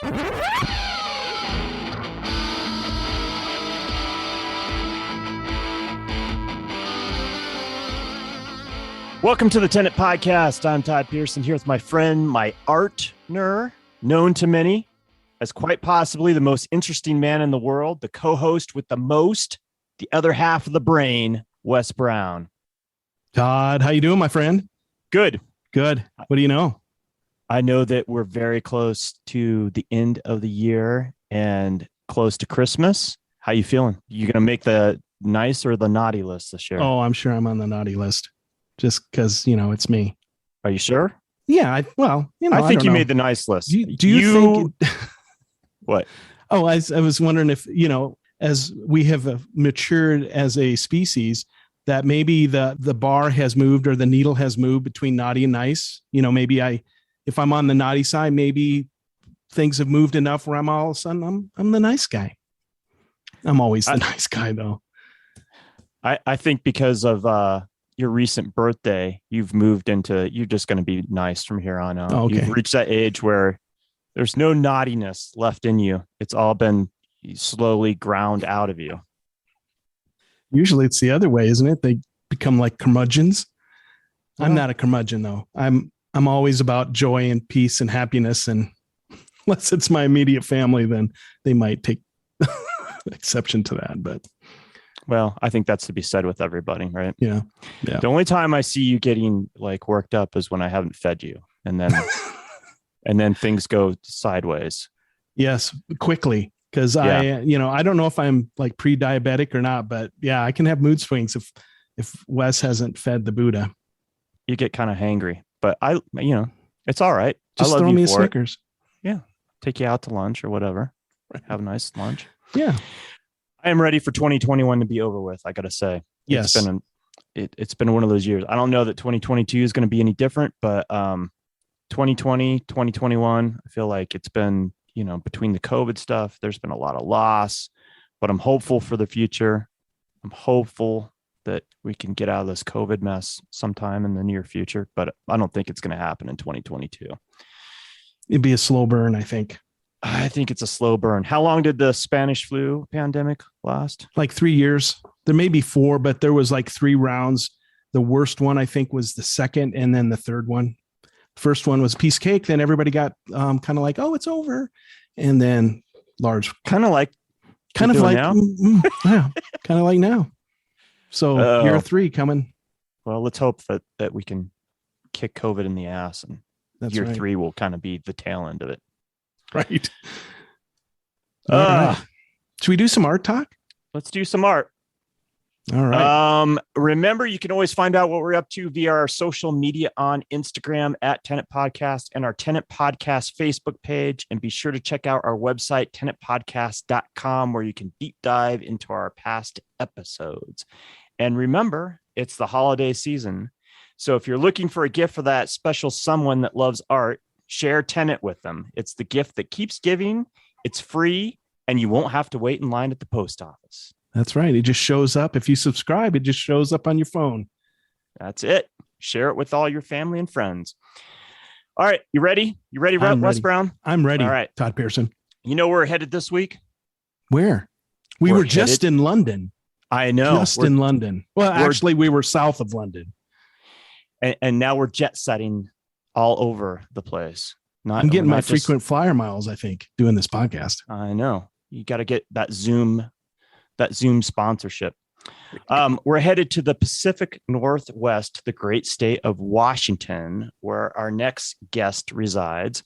Welcome to the Tenant Podcast. I'm Todd Pearson here with my friend, my partner, known to many as quite possibly the most interesting man in the world, the co-host with the most, the other half of the brain, Wes Brown. Todd, how you doing, my friend? Good. Good. What do you know? I know that we're very close to the end of the year and close to Christmas. How you feeling? You gonna make the nice or the naughty list this year? Oh, I'm sure I'm on the naughty list. Just because, it's me. Are you sure? Yeah. I think you made the nice list. Do you think? What? Oh, I was wondering if, as we have matured as a species, that maybe the bar has moved or the needle has moved between naughty and nice. Maybe if I'm on the naughty side, maybe things have moved enough where I'm all of a sudden, I'm the nice guy. I'm always the nice guy, though. I think because of your recent birthday, you're just going to be nice from here on out. Okay. You've reached that age where there's no naughtiness left in you. It's all been slowly ground out of you. Usually it's the other way, isn't it? They become like curmudgeons. I'm not a curmudgeon, though. I'm always about joy and peace and happiness. And unless it's my immediate family, then they might take exception to that. But well, I think that's to be said with everybody, right? Yeah. The only time I see you getting like worked up is when I haven't fed you, and then and then things go sideways. Yes, quickly. Because I don't know if I'm like pre-diabetic or not, but yeah, I can have mood swings if Wes hasn't fed the Buddha. You get kind of hangry, but it's all right. Just I love throw you me a for Snickers. It. Yeah, take you out to lunch or whatever. Have a nice lunch. Yeah. I am ready for 2021 to be over with. I got to say, yes, it's been one of those years. I don't know that 2022 is going to be any different, but 2020, 2021, I feel like it's been, between the COVID stuff, there's been a lot of loss, but I'm hopeful for the future. I'm hopeful that we can get out of this COVID mess sometime in the near future, but I don't think it's going to happen in 2022. It'd be a slow burn, I think. I think it's a slow burn. How long did the Spanish flu pandemic last? Like 3 years. There may be 4, but there was like 3 rounds. The worst one, I think, was the second, and then the third one. First one was piece cake. Then everybody got kind of like, oh, it's over. And then large. Kind of like now. Yeah, kind of like now. So year 3 coming. Well, let's hope that we can kick COVID in the ass, and year 3 will kind of be the tail end of it. Right. All right. Should we do some art talk? Let's do some art. All right. Remember, you can always find out what we're up to via our social media on Instagram at Tenant Podcast and our Tenant Podcast Facebook page. And be sure to check out our website, tenantpodcast.com, where you can deep dive into our past episodes. And remember, it's the holiday season. So if you're looking for a gift for that special someone that loves art, share Tenant with them. It's the gift that keeps giving. It's free, and you won't have to wait in line at the post office. That's right. It just shows up. If you subscribe, it just shows up on your phone. That's it. Share it with all your family and friends. All right. You ready? You ready, Wes Brown? I'm ready. All right. Todd Pearson. You know where we're headed this week? Where? We were just in London. I know. In London. Well, actually, we were south of London. And now we're jet setting all over the place. I'm getting my frequent flyer miles, I think, doing this podcast. I know. You got to get that Zoom sponsorship. We're headed to the Pacific Northwest, the great state of Washington, where our next guest resides.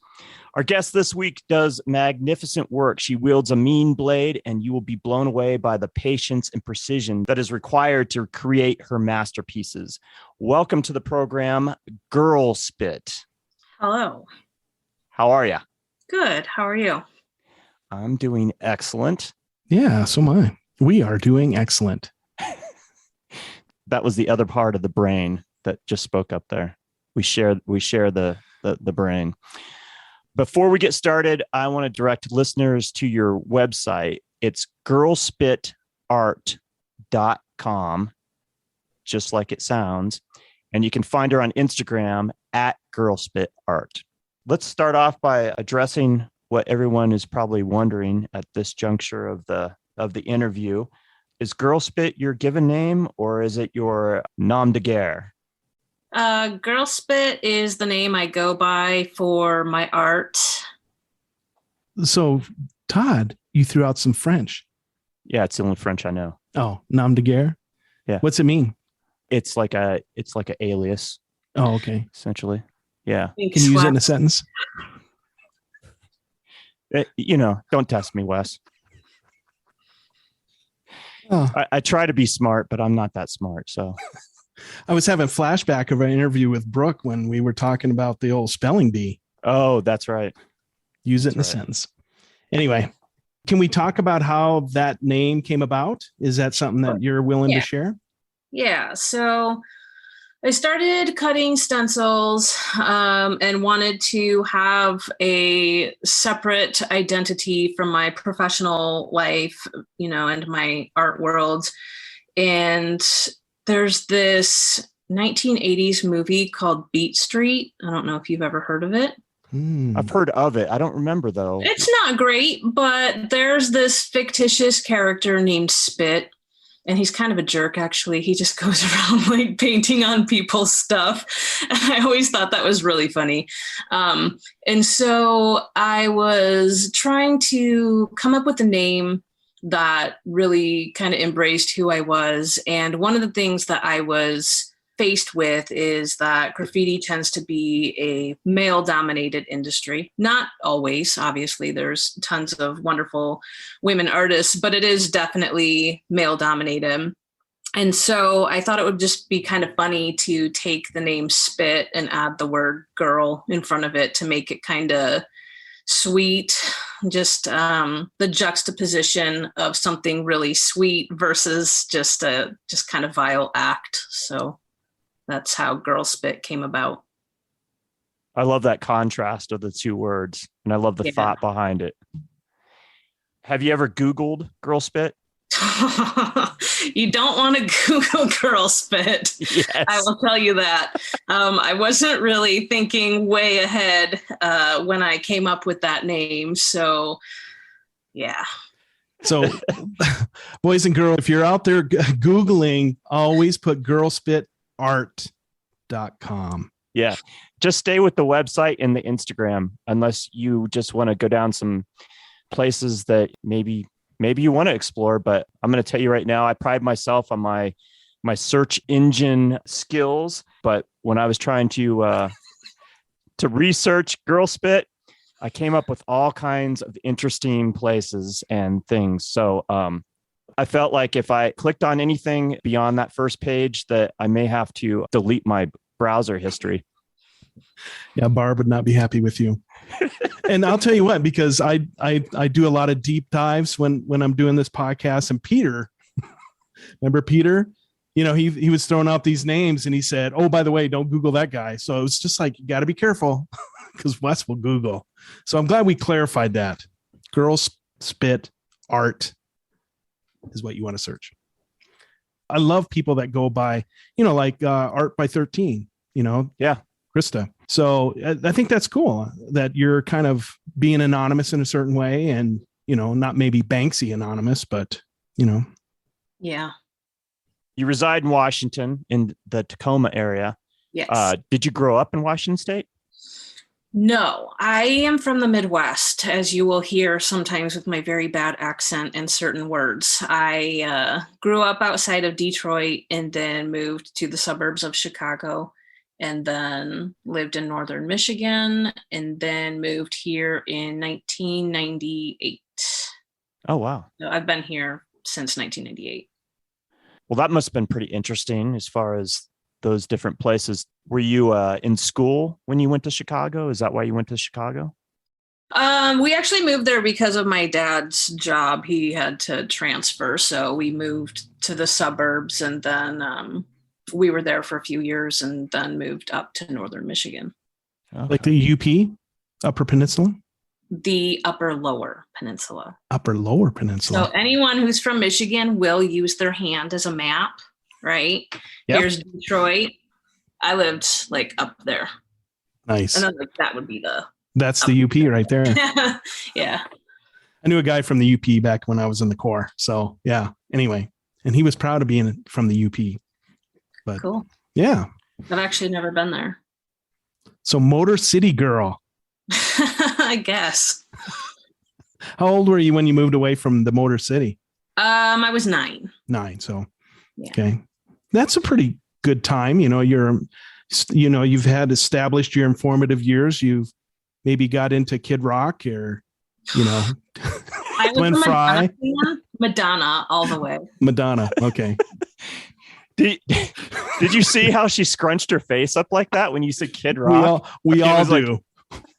Our guest this week does magnificent work. She wields a mean blade, and you will be blown away by the patience and precision that is required to create her masterpieces. Welcome to the program, GirlSpit. Hello. How are you? Good. How are you? I'm doing excellent. Yeah, so am I. We are doing excellent. That was the other part of the brain that just spoke up there. We share the brain. Before we get started, I want to direct listeners to your website. It's girlspitart.com, just like it sounds. And you can find her on Instagram at girlspitart. Let's start off by addressing what everyone is probably wondering at this juncture of the interview. Is GirlSpit your given name or is it your nom de guerre? GirlSpit is the name I go by for my art. So, Todd, you threw out some French. Yeah, it's the only French I know. Oh, nom de guerre? Yeah. What's it mean? It's like an alias. Oh, okay. Essentially. Yeah. Can you use it in a sentence? Don't test me, Wes. Oh. I try to be smart, but I'm not that smart. So I was having a flashback of an interview with Brooke when we were talking about the old spelling bee. Oh, that's right. Use it in a sentence. Anyway, can we talk about how that name came about? Is that something that you're willing to share? Yeah. So I started cutting stencils and wanted to have a separate identity from my professional life, and my art world. And there's this 1980s movie called Beat Street. I don't know if you've ever heard of it. I've heard of it. I don't remember, though. It's not great, but there's this fictitious character named Spit. And he's kind of a jerk, actually. He just goes around like painting on people's stuff. And I always thought that was really funny. And so I was trying to come up with a name that really kind of embraced who I was. And one of the things that I was faced with is that graffiti tends to be a male-dominated industry. Not always, obviously. There's tons of wonderful women artists, but it is definitely male-dominated. And so I thought it would just be kind of funny to take the name Spit and add the word girl in front of it to make it kind of sweet. Just the juxtaposition of something really sweet versus just kind of vile act. So that's how GirlSpit came about. I love that contrast of the two words, and I love the thought behind it. Have you ever Googled GirlSpit? You don't want to Google GirlSpit. Yes. I will tell you that. I wasn't really thinking way ahead when I came up with that name. So, yeah. So, boys and girls, if you're out there Googling, always put girlspitart.com. Yeah. Just stay with the website and the Instagram, unless you just want to go down some places that maybe you want to explore. But I'm going to tell you right now, I pride myself on my search engine skills. But when I was trying to research GirlSpit, I came up with all kinds of interesting places and things. So I felt like if I clicked on anything beyond that first page, that I may have to delete my browser history. Yeah, Barb would not be happy with you. And I'll tell you what, because I do a lot of deep dives when I'm doing this podcast. And Peter, remember Peter? He was throwing out these names and he said, "Oh, by the way, don't Google that guy." So it was just like, you got to be careful because Wes will Google. So I'm glad we clarified that. GirlSpit art is what you want to search. I love people that go by, like Art by 13, Yeah. Krista. So I think that's cool that you're kind of being anonymous in a certain way and, not maybe Banksy anonymous, but, Yeah. You reside in Washington in the Tacoma area. Yes. Did you grow up in Washington State? No, I am from the Midwest, as you will hear sometimes with my very bad accent and certain words. I grew up outside of Detroit and then moved to the suburbs of Chicago and then lived in northern Michigan and then moved here in 1998. Oh, wow. So I've been here since 1998. Well, that must have been pretty interesting as far as those different places. Were you in school when you went to Chicago? Is that why you went to Chicago? We actually moved there because of my dad's job. He had to transfer. So we moved to the suburbs and then we were there for a few years and then moved up to northern Michigan. Okay. Like the UP, Upper Peninsula? The upper lower peninsula. Upper lower peninsula. So anyone who's from Michigan will use their hand as a map, right? Yep. Here's Detroit. I lived like up there. Nice. And then that would be the That's the UP right there. Yeah. I knew a guy from the UP back when I was in the Corps. So yeah, anyway, and he was proud of being from the UP. But cool. Yeah. I've actually never been there. So Motor City girl. I guess. How old were you when you moved away from the Motor City? I was 9. 9. So, yeah. Okay. That's a pretty good time. You've had established your informative years. You've maybe got into Kid Rock or, I Glenn was Fry. Madonna all the way. Madonna. Okay. Did you see how she scrunched her face up like that when you said Kid Rock? We all do.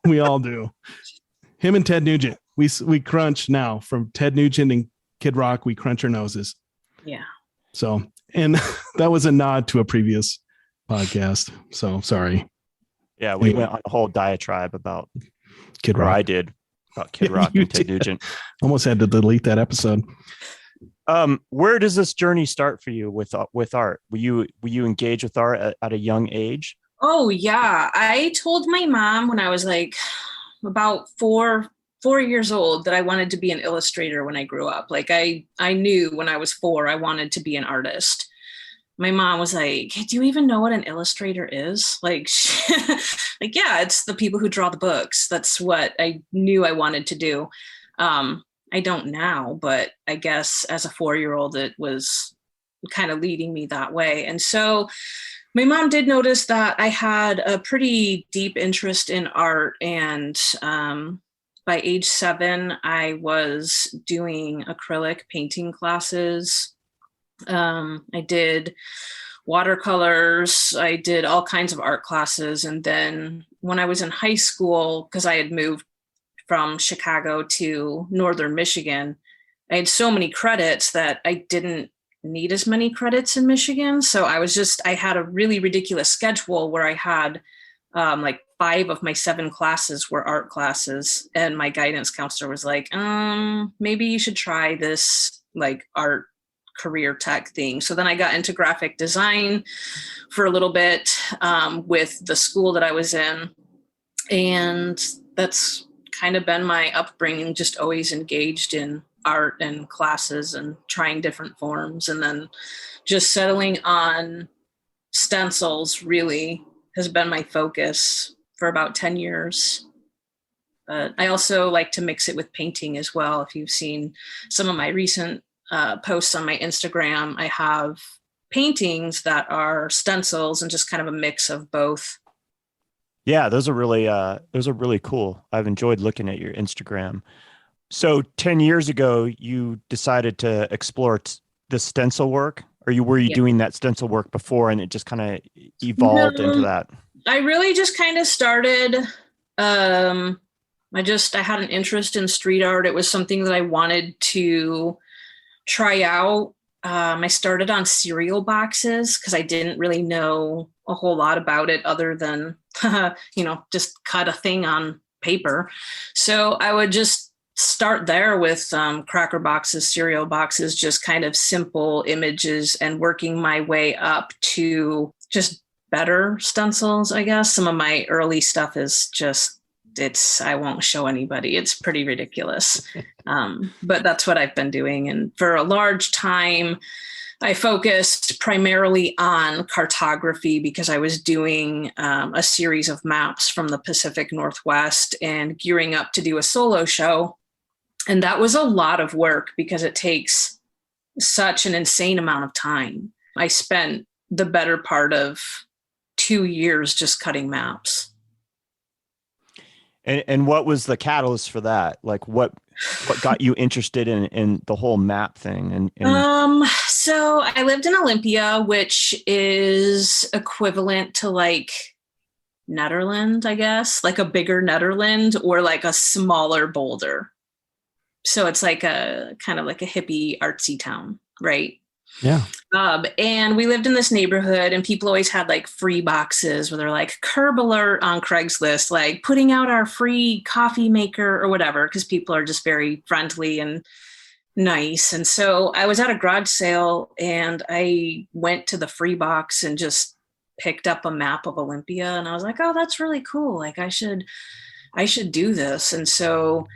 We all do. Him and Ted Nugent. We crunch now from Ted Nugent and Kid Rock. We crunch our noses. Yeah. So, and that was a nod to a previous podcast. So sorry. Yeah. We went on a whole diatribe about Kid Rock. I did about Kid Rock and Ted Nugent. Almost had to delete that episode. Where does this journey start for you with art? Were you engaged with art at a young age? Oh yeah. I told my mom when I was like about 4 years old that I wanted to be an illustrator when I grew up. Like I knew when I was 4, I wanted to be an artist. My mom was like, hey, do you even know what an illustrator is? Like, yeah, it's the people who draw the books. That's what I knew I wanted to do. I don't now, but I guess as a 4-year-old, it was kind of leading me that way. And so my mom did notice that I had a pretty deep interest in art. And by age 7, I was doing acrylic painting classes. I did watercolors. I did all kinds of art classes. And then when I was in high school, because I had moved from Chicago to Northern Michigan, I had so many credits that I didn't need as many credits in Michigan. So I had a really ridiculous schedule where I had like 5 of my 7 classes were art classes. And my guidance counselor was like, maybe you should try this like art career tech thing. So then I got into graphic design for a little bit with the school that I was in. And that's kind of been my upbringing, just always engaged in art and classes and trying different forms. And then just settling on stencils really has been my focus for about 10 years. But I also like to mix it with painting as well. If you've seen some of my recent posts on my Instagram, I have paintings that are stencils and just kind of a mix of both. Yeah, those are really cool. I've enjoyed looking at your Instagram. So 10 years ago, you decided to explore the stencil work, or were you doing that stencil work before and it just kind of evolved into that? I really just kind of started, I had an interest in street art. It was something that I wanted to try out. I started on cereal boxes because I didn't really know a whole lot about it other than, just cut a thing on paper. So I would just start there with cracker boxes, cereal boxes, just kind of simple images and working my way up to just better stencils, I guess. Some of my early stuff is just, I won't show anybody. It's pretty ridiculous. But that's what I've been doing. And for a large time, I focused primarily on cartography because I was doing a series of maps from the Pacific Northwest and gearing up to do a solo show. And that was a lot of work because it takes such an insane amount of time. I spent the better part of 2 years just cutting maps. And what was the catalyst for that? Like what got you interested in the whole map thing? So I lived in Olympia, which is equivalent to like Netherlands, I guess, like a bigger Netherlands or like a smaller Boulder. So it's like a kind of like a hippie artsy town, right? Yeah. And we lived in this neighborhood and people always had like free boxes where they're like curb alert on Craigslist, like putting out our free coffee maker or whatever, because people are just very friendly and nice. And so I was at a garage sale and I went to the free box and just picked up a map of Olympia. And I was like, oh, that's really cool. Like I should I should do this. And so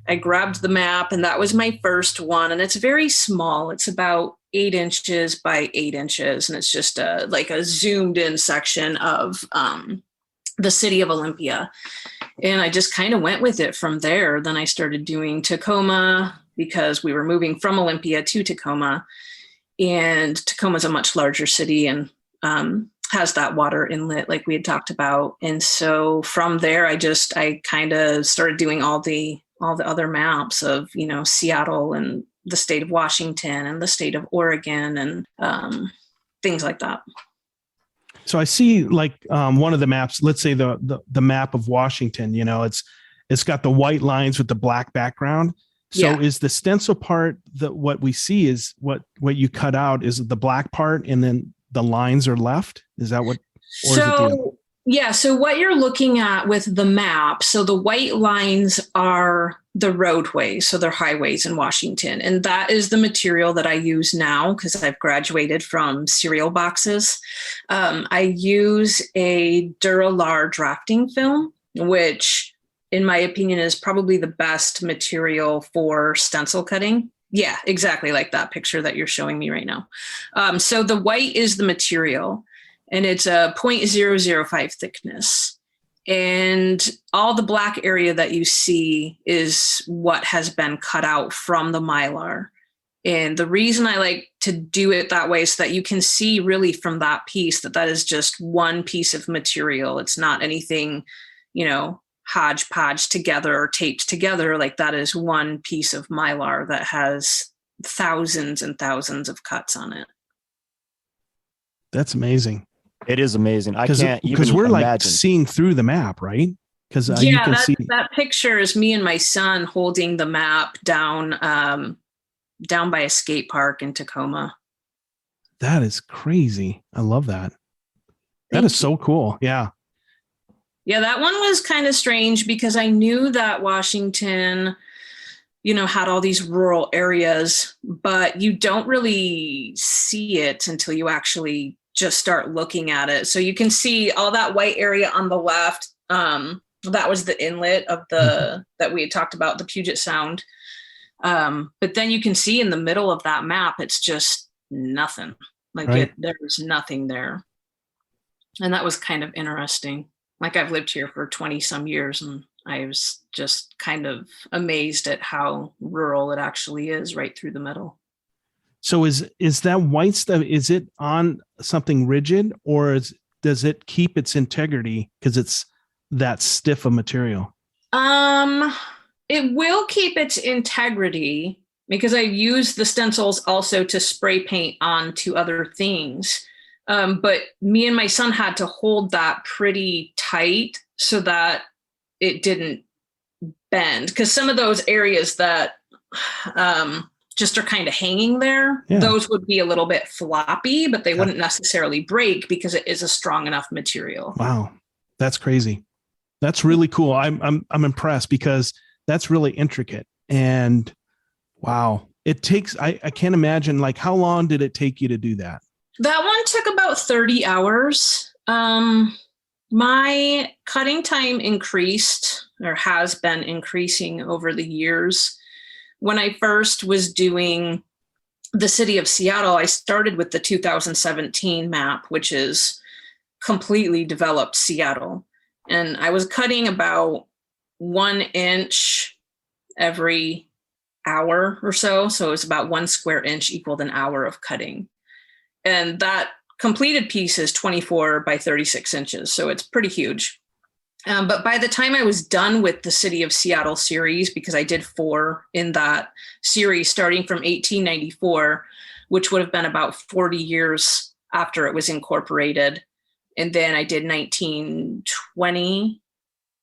I grabbed the map, and that was my first one. And it's very small. It's about 8 inches by 8 inches. And it's just like a zoomed in section of the city of Olympia. And I just kind of went with it from there. Then I started doing Tacoma because we were moving from Olympia to Tacoma. And Tacoma is a much larger city and has that water inlet like we had talked about. And so from there, I kind of started doing all the other maps of, Seattle and the state of Washington and the state of Oregon and things like that. So I see like one of the maps, let's say the map of Washington, it's got the white lines with the black background. So is the stencil part what we see is what you cut out is the black part and then the lines are left? Is that what? So what you're looking at with the map, so the white lines are the roadways, so they're highways in Washington. And that is the material that I use now because I've graduated from cereal boxes. I use a Duralar drafting film, which in my opinion is probably the best material for stencil cutting. Yeah, exactly like that picture that you're showing me right now. So the white is the material, and it's a 0.005 thickness. And all the black area that you see is what has been cut out from the Mylar. And the reason I like to do it that way is so that you can see really from that piece that is just one piece of material. It's not anything, hodgepodge together or taped together. Like that is one piece of Mylar that has thousands and thousands of cuts on it. That's amazing. It is amazing. I can't even because we're imagine. Like seeing through the map, right? Because you can see that picture is me and my son holding the map down by a skate park in Tacoma. That is crazy. I love that. That is so cool. Yeah. Yeah, that one was kind of strange because I knew that Washington, had all these rural areas, but you don't really see it until you actually just start looking at it. So you can see all that white area on the left. That was the inlet of that we had talked about, the Puget Sound. But then you can see in the middle of that map, it's just nothing. Like there's nothing there. And that was kind of interesting. Like I've lived here for 20 some years and I was just kind of amazed at how rural it actually is right through the middle. So is that white stuff, is it on something rigid or does it keep its integrity because it's that stiff a material? It will keep its integrity because I use the stencils also to spray paint onto other things. But me and my son had to hold that pretty tight so that it didn't bend. Because some of those areas that just are kind of hanging there, those would be a little bit floppy, but they wouldn't necessarily break because it is a strong enough material. Wow, that's crazy. That's really cool. I'm impressed because that's really intricate. And wow, it takes. I can't imagine. Like, how long did it take you to do that? That one took about 30 hours. My cutting time increased or has been increasing over the years. When I first was doing the city of Seattle, I started with the 2017 map, which is completely developed Seattle. And I was cutting about 1 inch every hour or so. So it was about 1 square inch equaled an hour of cutting. And that completed piece is 24 by 36 inches. So it's pretty huge. But by the time I was done with the City of Seattle series, because I did 4 in that series starting from 1894, which would have been about 40 years after it was incorporated. And then I did 1920,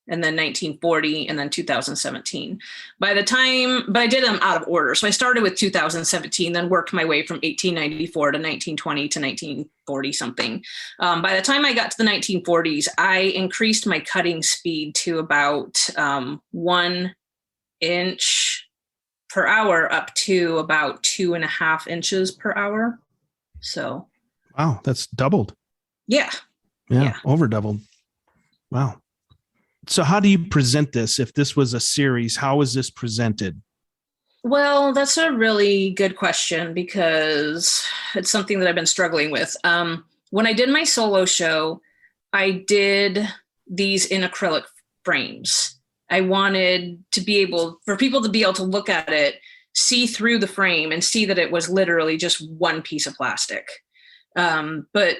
and then 1940, and then 2017. But I did them out of order. So I started with 2017, then worked my way from 1894 to 1920 to 1940 something. By the time I got to the 1940s, I increased my cutting speed to about 1 inch per hour up to about 2.5 inches per hour. So. Wow, that's doubled. Yeah. Yeah. Over doubled. Wow. So how do you present this? If this was a series, how is this presented? Well, that's a really good question because it's something that I've been struggling with. When I did my solo show, I did these in acrylic frames. I wanted to be able for people to be able to look at it, see through the frame and see that it was literally just one piece of plastic. But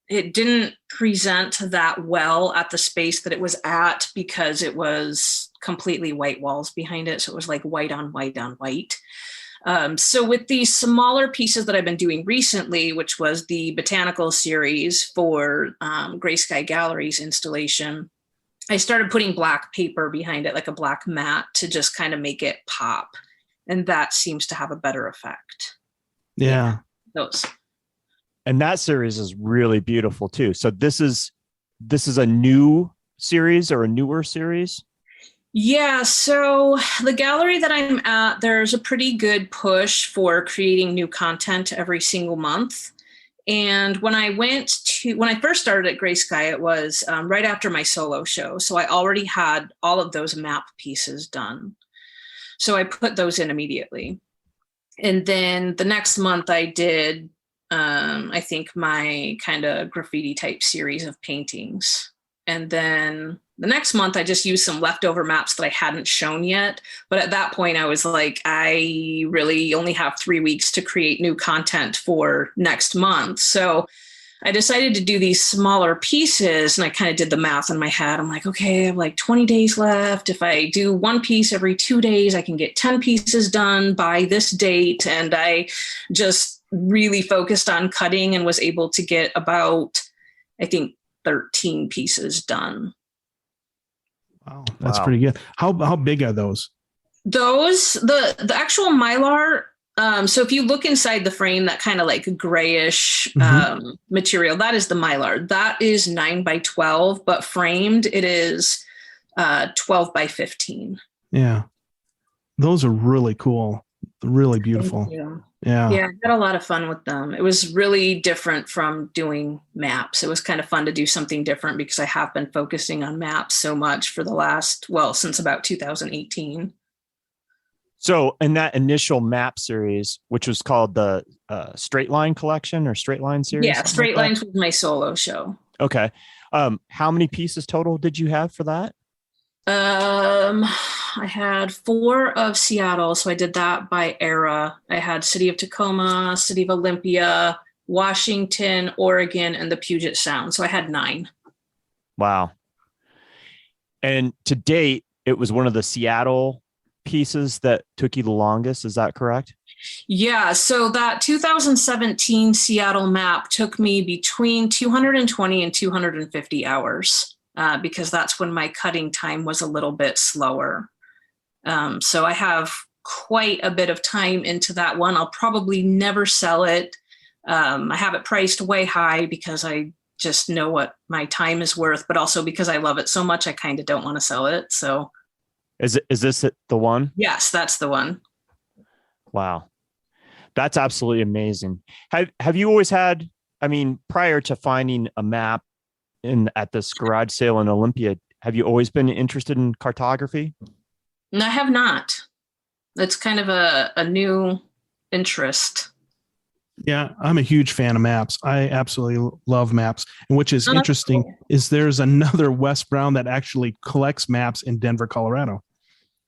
it didn't present that well at the space that it was at because it was completely white walls behind it. So it was like white on white on white. So with these smaller pieces that I've been doing recently, which was the Botanicals series for Gray Sky Gallery's installation, I started putting black paper behind it, like a black mat, to just kind of make it pop. And that seems to have a better effect. Yeah. Those. And that series is really beautiful too. So this is a new series or a newer series? Yeah, so the gallery that I'm at, there's a pretty good push for creating new content every single month. And when I first started at Gray Sky, it was right after my solo show. So I already had all of those map pieces done. So I put those in immediately. And then the next month I did, I think, my kind of graffiti type series of paintings. And then the next month, I just used some leftover maps that I hadn't shown yet. But at that point, I was like, I really only have 3 weeks to create new content for next month. So I decided to do these smaller pieces, and I kind of did the math in my head. I'm like, okay, I have like 20 days left. If I do one piece every 2 days, I can get 10 pieces done by this date. And I just really focused on cutting and was able to get about, I think, 13 pieces done. Wow, that's pretty good. How big are those? Those, the actual Mylar, so if you look inside the frame, that kind of like grayish material, that is the Mylar. That is 9x12, but framed it is 12x15. Yeah. Those are really cool. Really beautiful. Yeah. Yeah, I had a lot of fun with them. It was really different from doing maps. It was kind of fun to do something different because I have been focusing on maps so much for the last, since about 2018. So in that initial map series, which was called the Straight Line Collection or Straight Line series? Yeah, Straight Lines was my solo show. Okay. How many pieces total did you have for that? I had 4 of Seattle, so I did that by era. I had City of Tacoma, City of Olympia, Washington, Oregon, and the Puget Sound. So I had 9. Wow. And to date, it was one of the Seattle pieces that took you the longest. Is that correct? Yeah. So that 2017 Seattle map took me between 220 and 250 hours. Because that's when my cutting time was a little bit slower. So I have quite a bit of time into that one. I'll probably never sell it. I have it priced way high because I just know what my time is worth, but also because I love it so much, I kind of don't want to sell it. So is this the one? Yes, that's the one. Wow. That's absolutely amazing. Have you always had, prior to finding a map at this garage sale in Olympia, have you always been interested in cartography? No, I have not. It's kind of a new interest. Yeah, I'm a huge fan of maps. I absolutely love maps. And which is interesting is there's another Wes Brown that actually collects maps in Denver, Colorado.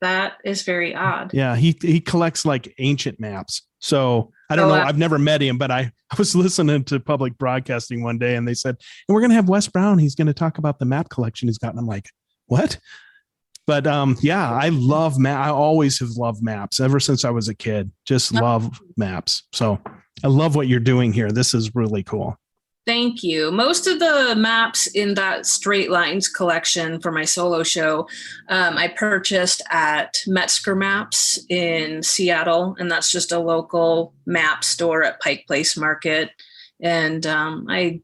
That is very odd. Yeah, he collects like ancient maps. So I don't know. I've never met him, but I was listening to public broadcasting one day and they said, and we're going to have Wes Brown. He's going to talk about the map collection he's got. And I'm like, what? But yeah, I love I always have loved maps ever since I was a kid. Just love maps. So I love what you're doing here. This is really cool. Thank you. Most of the maps in that Straight Lines collection for my solo show, I purchased at Metzger Maps in Seattle, and that's just a local map store at Pike Place Market. And I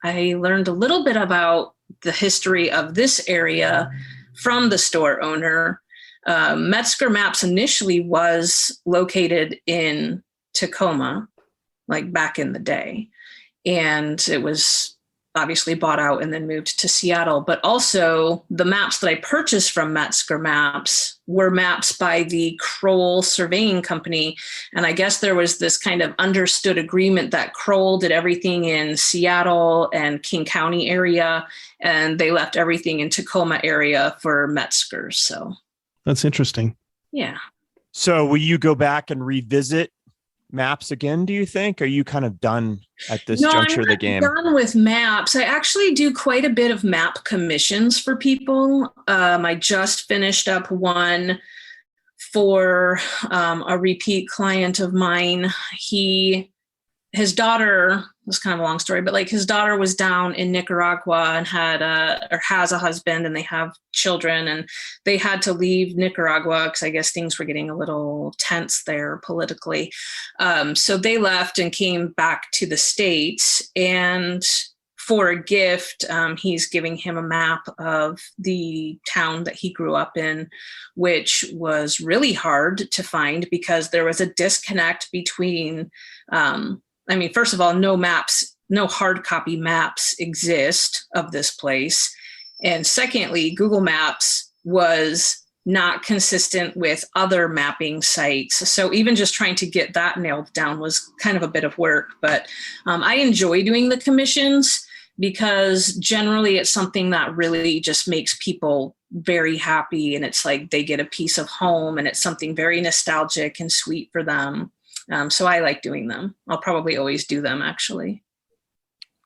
learned a little bit about the history of this area from the store owner. Metzger Maps initially was located in Tacoma, like back in the day. And it was obviously bought out and then moved to Seattle. But also the maps that I purchased from Metzger Maps were maps by the Kroll Surveying Company. And I guess there was this kind of understood agreement that Kroll did everything in Seattle and King County area, and they left everything in Tacoma area for Metzger. So that's interesting. Yeah. So will you go back and revisit maps again, do you think? Are you kind of done at this juncture of the game? I'm not done with maps. I actually do quite a bit of map commissions for people. I just finished up one for a repeat client of mine. His daughter, was kind of a long story, but like his daughter was down in Nicaragua and has a husband, and they have children, and they had to leave Nicaragua because I guess things were getting a little tense there politically. So they left and came back to the States, and for a gift, he's giving him a map of the town that he grew up in, which was really hard to find because there was a disconnect between first of all, no hard copy maps exist of this place. And secondly, Google Maps was not consistent with other mapping sites. So even just trying to get that nailed down was kind of a bit of work. But I enjoy doing the commissions because generally it's something that really just makes people very happy. And it's like they get a piece of home, and it's something very nostalgic and sweet for them. So I like doing them. I'll probably always do them, actually.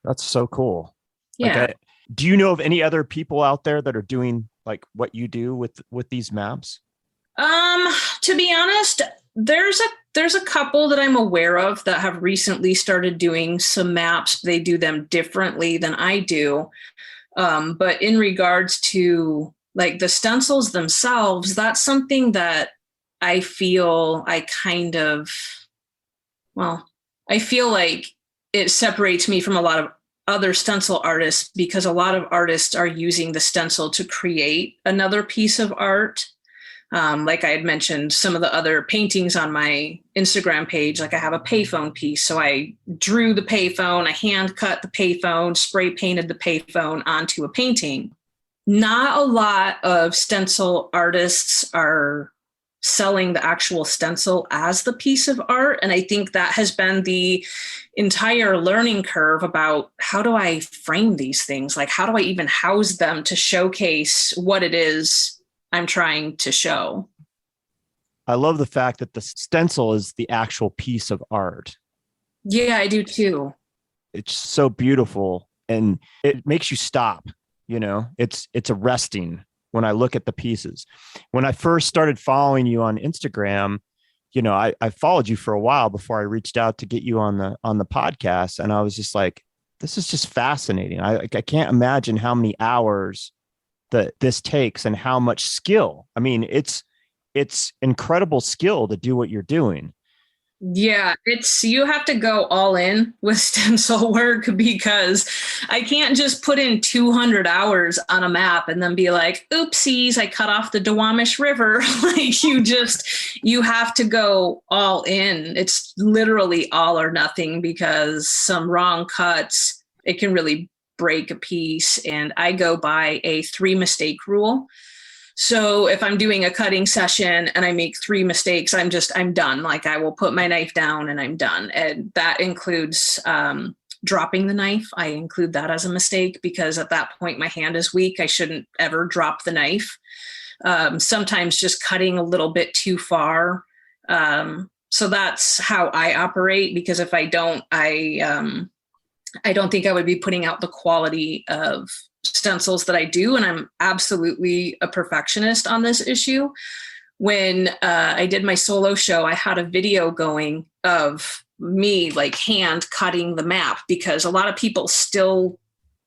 That's so cool. Yeah. Like, do you know of any other people out there that are doing like what you do with these maps? To be honest, there's a couple that I'm aware of that have recently started doing some maps. They do them differently than I do. But in regards to like the stencils themselves, that's something that I feel I feel like it separates me from a lot of other stencil artists because a lot of artists are using the stencil to create another piece of art. Like I had mentioned, some of the other paintings on my Instagram page, like I have a payphone piece. So I drew the payphone, I hand cut the payphone, spray painted the payphone onto a painting. Not a lot of stencil artists are selling the actual stencil as the piece of art. And I think that has been the entire learning curve about how do I frame these things? Like, how do I even house them to showcase what it is I'm trying to show? I love the fact that the stencil is the actual piece of art. Yeah, I do too. It's so beautiful and it makes you stop, it's arresting. When I look at the pieces, when I first started following you on Instagram, I followed you for a while before I reached out to get you on the podcast. And I was just like, this is just fascinating. I can't imagine how many hours that this takes and how much skill. I mean, it's incredible skill to do what you're doing. Yeah, you have to go all in with stencil work because I can't just put in 200 hours on a map and then be like, oopsies, I cut off the Duwamish River. Like you have to go all in. It's literally all or nothing because some wrong cuts, it can really break a piece. And I go by a 3-mistake rule. So if I'm doing a cutting session and I make 3 mistakes, I'm done. Like I will put my knife down and I'm done. And that includes dropping the knife. I include that as a mistake because at that point my hand is weak. I shouldn't ever drop the knife. Sometimes just cutting a little bit too far. So that's how I operate because if I don't, I don't think I would be putting out the quality of stencils that I do. And I'm absolutely a perfectionist on this issue. When I did my solo show, I had a video going of me like hand cutting the map because a lot of people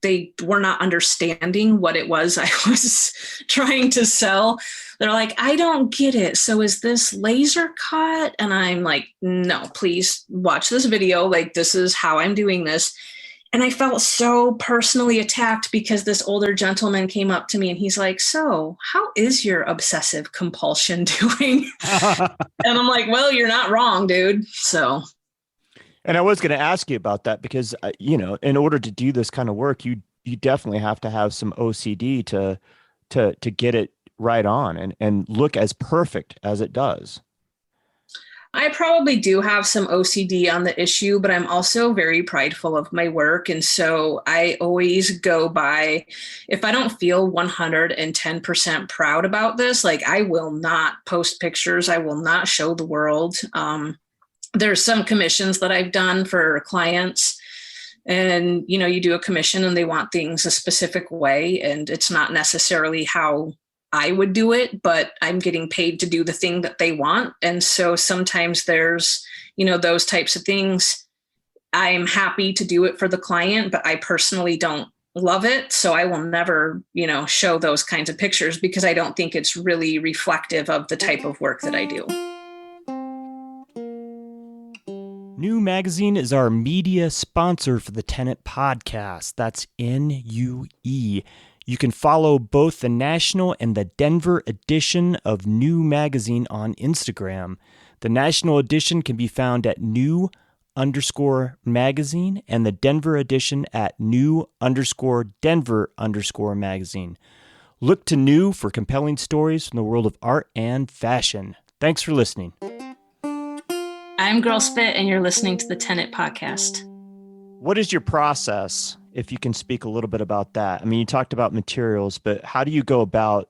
they were not understanding what it was I was trying to sell. They're like, I don't get it. So is this laser cut? And I'm like, no, please watch this video. Like, this is how I'm doing this. And I felt so personally attacked because this older gentleman came up to me and he's like, so how is your obsessive compulsion doing? And I'm like, well, you're not wrong, dude. So. And I was going to ask you about that because, in order to do this kind of work, you definitely have to have some OCD to get it right on and look as perfect as it does. I probably do have some OCD on the issue, but I'm also very prideful of my work. And so I always go by, if I don't feel 110% proud about this, like I will not post pictures. I will not show the world. There's some commissions that I've done for clients, and, you do a commission and they want things a specific way, and it's not necessarily how I would do it, but I'm getting paid to do the thing that they want. And so sometimes there's, those types of things. I'm happy to do it for the client, but I personally don't love it. So I will never, show those kinds of pictures because I don't think it's really reflective of the type of work that I do. New Magazine is our media sponsor for the Tenet podcast. That's NUE. You can follow both the national and the Denver edition of New Magazine on Instagram. The national edition can be found at new_magazine and the Denver edition at new_Denver_magazine. Look to New for compelling stories from the world of art and fashion. Thanks for listening. I'm GirlSpit, and you're listening to the Tenet podcast. What is your process, if you can speak a little bit about that? I mean, you talked about materials, but how do you go about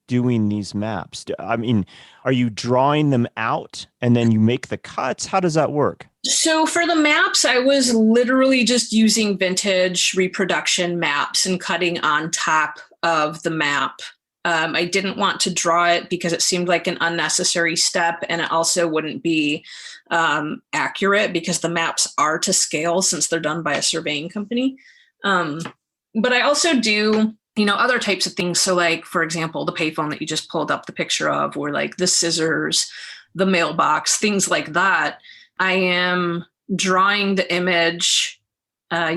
doing these maps? I mean, are you drawing them out and then you make the cuts? How does that work? So for the maps, I was literally just using vintage reproduction maps and cutting on top of the map. I didn't want to draw it because it seemed like an unnecessary step, and it also wouldn't be accurate because the maps are to scale since they're done by a surveying company. But I also do, other types of things. So like, for example, the payphone that you just pulled up the picture of, or like the scissors, the mailbox, things like that. I am drawing the image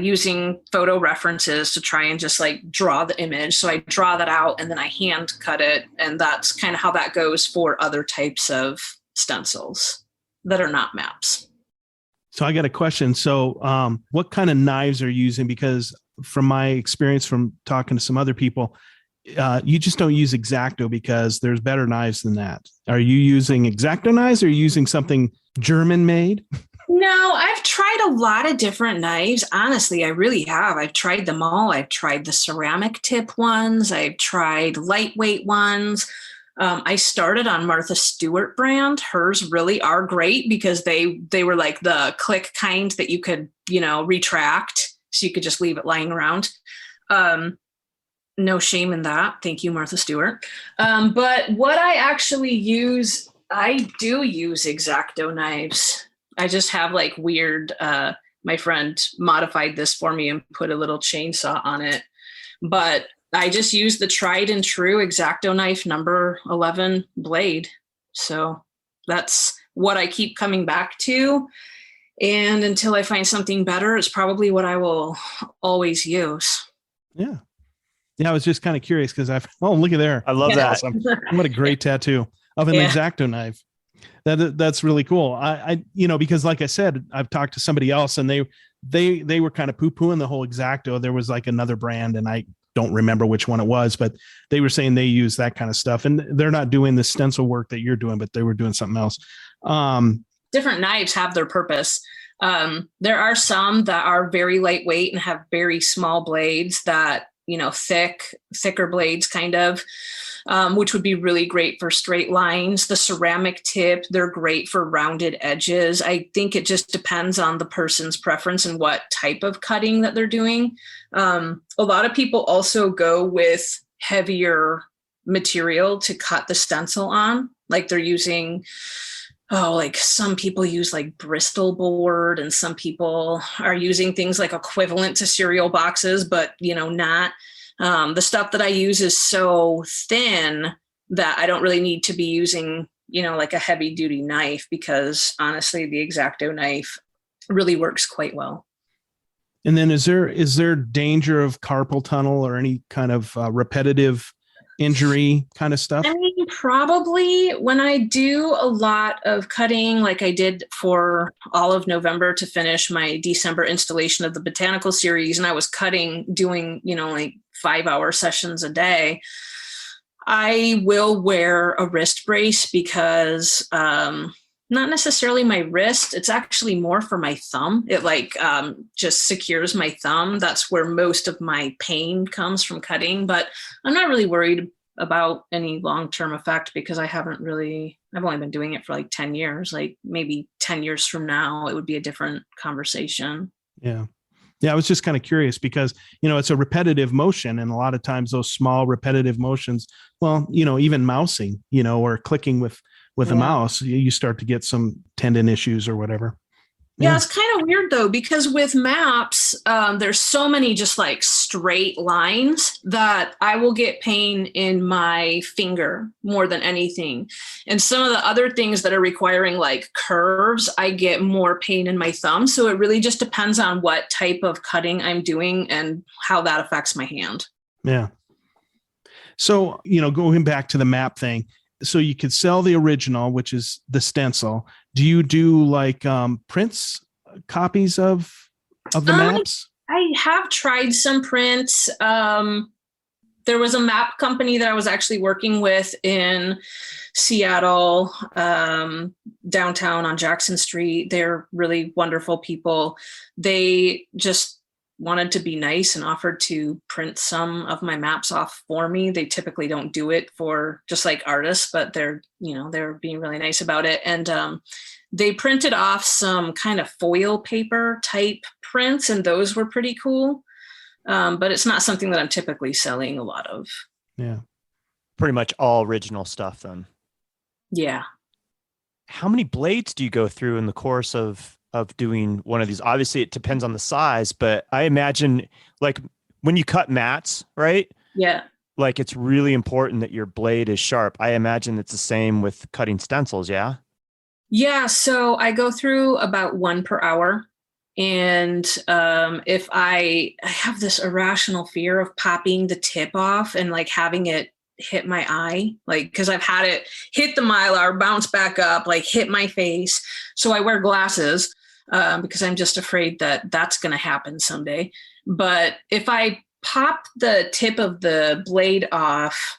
using photo references to try and just like draw the image. So I draw that out and then I hand cut it. And that's kind of how that goes for other types of stencils that are not maps. So I got a question. So what kind of knives are you using? Because from my experience from talking to some other people, you just don't use X-Acto because there's better knives than that. Are you using X-Acto knives or are you using something German made? No, I've tried a lot of different knives. Honestly, I really have. I've tried them all. I've tried the ceramic tip ones. I've tried lightweight ones. I started on Martha Stewart brand. Hers really are great because they were like the click kind that you could, retract. So you could just leave it lying around. No shame in that. Thank you, Martha Stewart. But what I actually use, I do use X-Acto knives. I just have like weird, my friend modified this for me and put a little chainsaw on it. But I just use the tried and true X-Acto knife number 11 blade. So that's what I keep coming back to. And until I find something better, it's probably what I will always use. Yeah. Yeah, I was just kind of curious because look at there. I love that. Awesome. What a great tattoo of an X-Acto knife. That's really cool. I because like I said, I've talked to somebody else and they were kind of poo-pooing the whole X-Acto. There was like another brand and I don't remember which one it was, but they were saying they use that kind of stuff and they're not doing the stencil work that you're doing, but they were doing something else. Different knives have their purpose. There are some that are very lightweight and have very small blades that, thicker blades kind of, which would be really great for straight lines. The ceramic tip, they're great for rounded edges. I think it just depends on the person's preference and what type of cutting that they're doing. A lot of people also go with heavier material to cut the stencil on. Like they're using, like some people use like Bristol board and some people are using things like equivalent to cereal boxes, but not. The stuff that I use is so thin that I don't really need to be using, like a heavy duty knife because honestly, the X-Acto knife really works quite well. And then is there danger of carpal tunnel or any kind of repetitive injury kind of stuff? I mean, probably, when I do a lot of cutting, like I did for all of November to finish my December installation of the Botanical series, and I was doing, like 5-hour sessions a day, I will wear a wrist brace because not necessarily my wrist. It's actually more for my thumb. It just secures my thumb. That's where most of my pain comes from cutting, but I'm not really worried about any long-term effect because I've only been doing it for like 10 years. Like maybe 10 years from now, it would be a different conversation. Yeah. Yeah. I was just kind of curious because, it's a repetitive motion. And a lot of times those small repetitive motions, well, even mousing, or clicking with a mouse, you start to get some tendon issues or whatever. Yeah, it's kind of weird though, because with maps, there's so many just like straight lines that I will get pain in my finger more than anything. And some of the other things that are requiring like curves, I get more pain in my thumb. So it really just depends on what type of cutting I'm doing and how that affects my hand. Yeah. So, going back to the map thing, so you could sell the original, which is the stencil. Do you do like prints, copies of the maps? I have tried some prints. There was a map company that I was actually working with in Seattle, downtown on Jackson Street. They're really wonderful people. They just wanted to be nice and offered to print some of my maps off for me. They typically don't do it for just like artists, but they're being really nice about it. And they printed off some kind of foil paper type prints, and those were pretty cool. But it's not something that I'm typically selling a lot of. Yeah. Pretty much all original stuff then. Yeah. How many blades do you go through in the course of doing one of these? Obviously it depends on the size, but I imagine like when you cut mats, right? Yeah. Like it's really important that your blade is sharp. I imagine it's the same with cutting stencils. Yeah. Yeah. So I go through about 1 per hour. And if I have this irrational fear of popping the tip off and like having it hit my eye, like, cause I've had it hit the Mylar, bounce back up, like hit my face. So I wear glasses because I'm just afraid that that's going to happen someday. But if I pop the tip of the blade off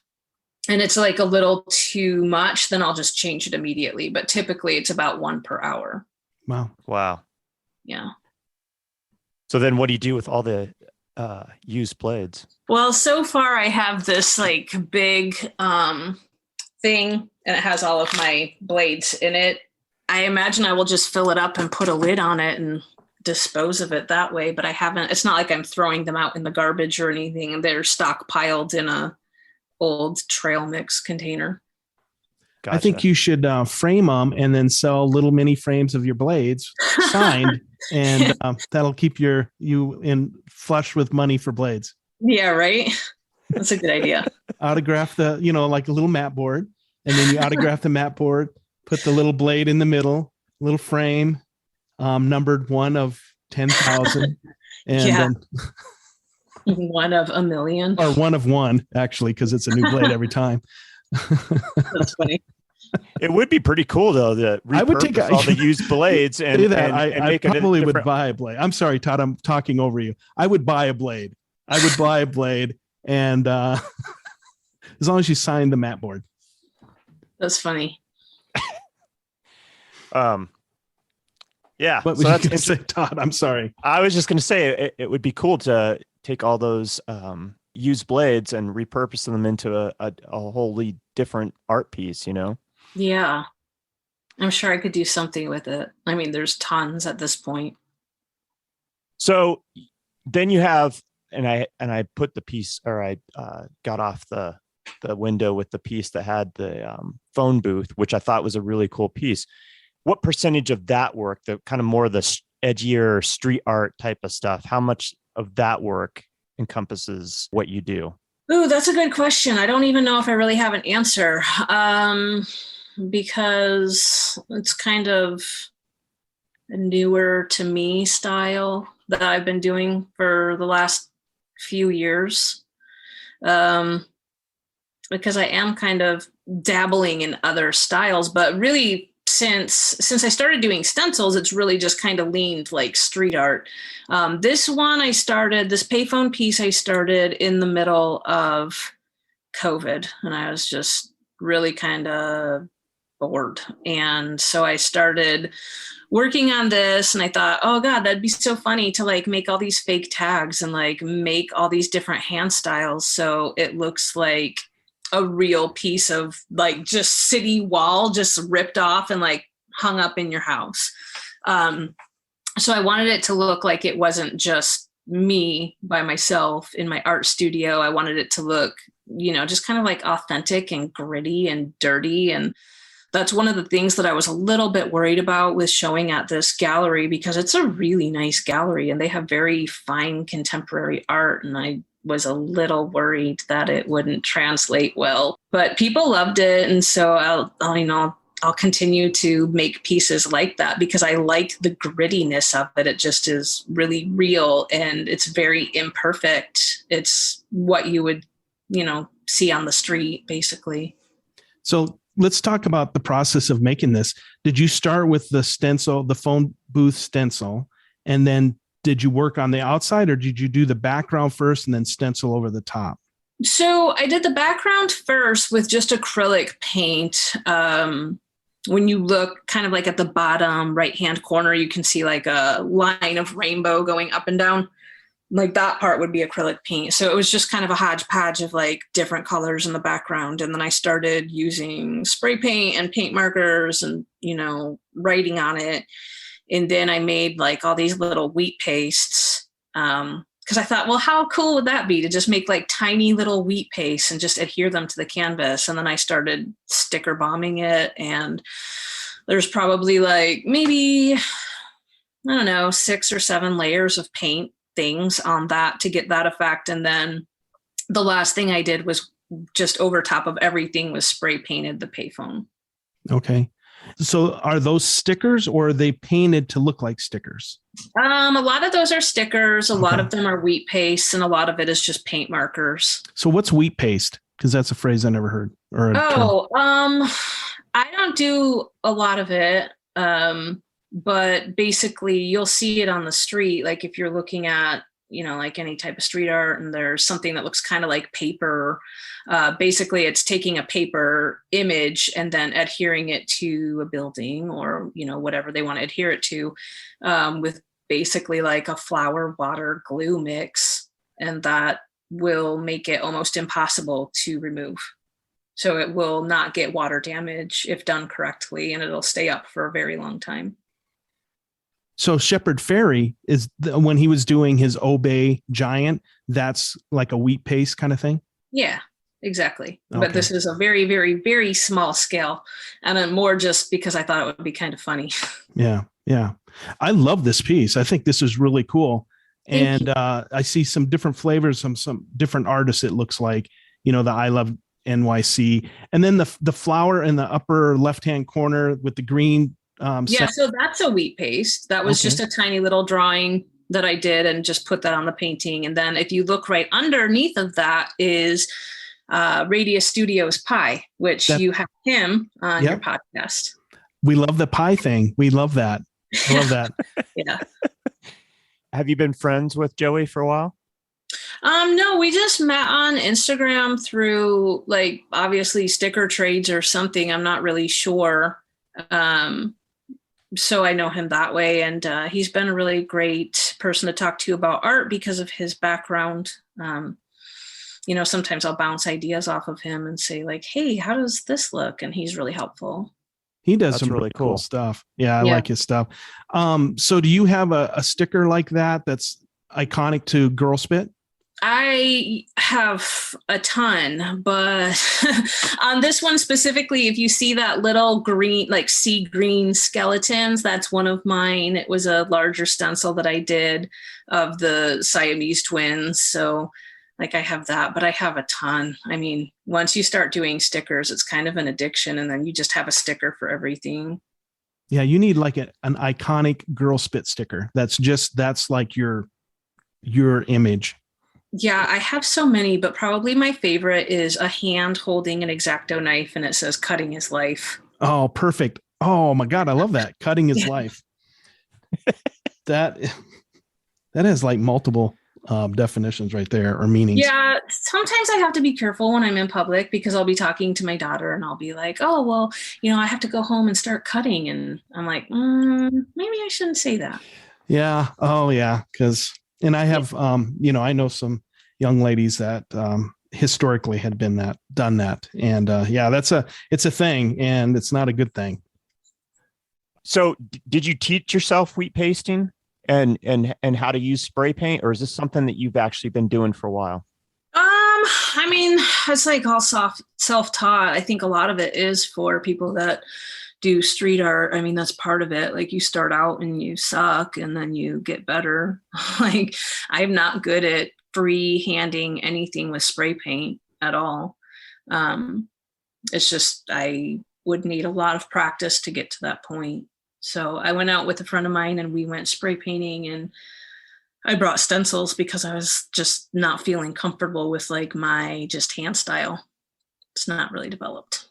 and it's like a little too much, then I'll just change it immediately. But typically it's about 1 per hour. Wow. Yeah. So then what do you do with all the used blades? Well, so far I have this like big thing and it has all of my blades in it. I imagine I will just fill it up and put a lid on it and dispose of it that way. But it's not like I'm throwing them out in the garbage or anything. They're stockpiled in a old trail mix container. Gotcha. I think you should frame them and then sell little mini frames of your blades signed, and that'll keep you in flush with money for blades. Yeah, right. That's a good idea. Autograph the, like a little mat board, and then you autograph the mat board, put the little blade in the middle, little frame, numbered 1 of 10,000, and then 1 of a million, or 1 of 1 actually, because it's a new blade every time. That's funny. It would be pretty cool though to repurpose all the used blades and I probably would buy a blade. I'm sorry, Todd, I'm talking over you. I would buy a blade. And as long as you sign the mat board. That's funny. Yeah. What was you going to say, Todd? I'm sorry. I was just going to say it would be cool to take all those used blades and repurpose them into a wholly different art piece, Yeah. I'm sure I could do something with it. I mean, there's tons at this point. So then you have, and I put the piece, or I got off the window with the piece that had the phone booth, which I thought was a really cool piece. What percentage of that work, the kind of more the edgier street art type of stuff, how much of that work encompasses what you do? Ooh, that's a good question. I don't even know if I really have an answer because it's kind of a newer to me style that I've been doing for the last few years. Because I am kind of dabbling in other styles, but really since I started doing stencils, it's really just kind of leaned like street art. This payphone piece I started in the middle of COVID, and I was just really kind of bored. And so I started working on this, and I thought, oh God, that'd be so funny to like make all these fake tags and like make all these different hand styles. So it looks like a real piece of like just city wall, just ripped off and like hung up in your house. So I wanted it to look like it wasn't just me by myself in my art studio. I wanted it to look, just kind of like authentic and gritty and dirty. And that's one of the things that I was a little bit worried about with showing at this gallery, because it's a really nice gallery and they have very fine contemporary art. And I was a little worried that it wouldn't translate well, but people loved it. And so I'll continue to make pieces like that because I like the grittiness of it. It just is really real and it's very imperfect. It's what you would, see on the street, basically. So let's talk about the process of making this. Did you start with the stencil, the phone booth stencil, and then did you work on the outside, or did you do the background first and then stencil over the top? So I did the background first with just acrylic paint. When you look kind of like at the bottom right-hand corner, you can see like a line of rainbow going up and down. Like that part would be acrylic paint. So it was just kind of a hodgepodge of like different colors in the background. And then I started using spray paint and paint markers and, writing on it. And then I made like all these little wheat pastes because I thought, well, how cool would that be to just make like tiny little wheat pastes and just adhere them to the canvas. And then I started sticker bombing it. And there's probably like maybe, 6 or 7 layers of paint things on that to get that effect. And then the last thing I did was just over top of everything was spray painted the payphone. Okay. So are those stickers or are they painted to look like stickers? A lot of those are stickers. A lot of them are wheat paste, and a lot of it is just paint markers. So what's wheat paste? Because that's a phrase I never heard. I don't do a lot of it. But basically you'll see it on the street. Like if you're looking at, like any type of street art and there's something that looks kind of like paper, basically it's taking a paper image and then adhering it to a building or, whatever they want to adhere it to, with basically like a flour, water, glue mix. And that will make it almost impossible to remove. So it will not get water damage if done correctly, and it'll stay up for a very long time. So Shepard Fairey when he was doing his Obey Giant, that's like a wheat paste kind of thing? Yeah, exactly. Okay. But this is a very, very, very small scale. And then more just because I thought it would be kind of funny. Yeah. Yeah. I love this piece. I think this is really cool. And I see some different flavors, some different artists. It looks like, the I Love NYC. And then the flower in the upper left-hand corner with the green. So that's a wheat paste. That was just a tiny little drawing that I did and just put that on the painting. And then if you look right underneath of that is Radius Studios Pie, which you have him on your podcast. We love the pie thing. We love that. I love that. Yeah. Have you been friends with Joey for a while? No, we just met on Instagram through like obviously sticker trades or something. I'm not really sure. So I know him that way, and he's been a really great person to talk to about art because of his background. Sometimes I'll bounce ideas off of him and say like, hey, how does this look? And he's really helpful. He does some really cool stuff. Yeah, I like his stuff. So do you have a sticker like that that's iconic to GirlSpit? I have a ton, but on this one specifically, if you see that little green, like sea green skeletons, that's one of mine. It was a larger stencil that I did of the Siamese twins. So like I have that, but I have a ton. I mean, once you start doing stickers, it's kind of an addiction, and then you just have a sticker for everything. Yeah, you need like an iconic GirlSpit sticker. That's like your image. Yeah, I have so many, but probably my favorite is a hand holding an X-Acto knife and it says cutting his life. Oh, perfect. Oh my God. I love that. Cutting his life. That has like multiple definitions right there, or meanings. Yeah, sometimes I have to be careful when I'm in public because I'll be talking to my daughter and I'll be like, oh, well, I have to go home and start cutting. And I'm like, maybe I shouldn't say that. Yeah. Oh yeah. And I have, I know some young ladies that historically had done that. And it's a thing, and it's not a good thing. So did you teach yourself wheat pasting and how to use spray paint, or is this something that you've actually been doing for a while? I mean, it's like all self-taught. I think a lot of it is for people that do street art. I mean, that's part of it. Like, you start out and you suck and then you get better. Like, I'm not good at free-handing anything with spray paint at all. It's just, I would need a lot of practice to get to that point. So I went out with a friend of mine and we went spray painting, and I brought stencils because I was just not feeling comfortable with like my just hand style. It's not really developed.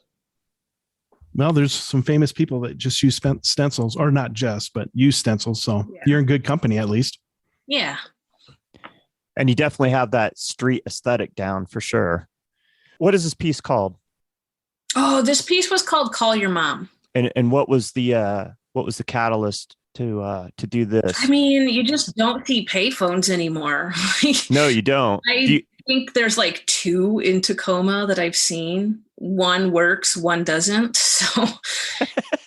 Well, there's some famous people that just use stencils, or not just, but use stencils. So You're in good company, at least. Yeah. And you definitely have that street aesthetic down for sure. What is this piece called? Oh, this piece was called Call Your Mom. And what was the catalyst to do this? I mean, you just don't see payphones anymore. No, you don't. I think there's like 2 in Tacoma that I've seen. One works, one doesn't. So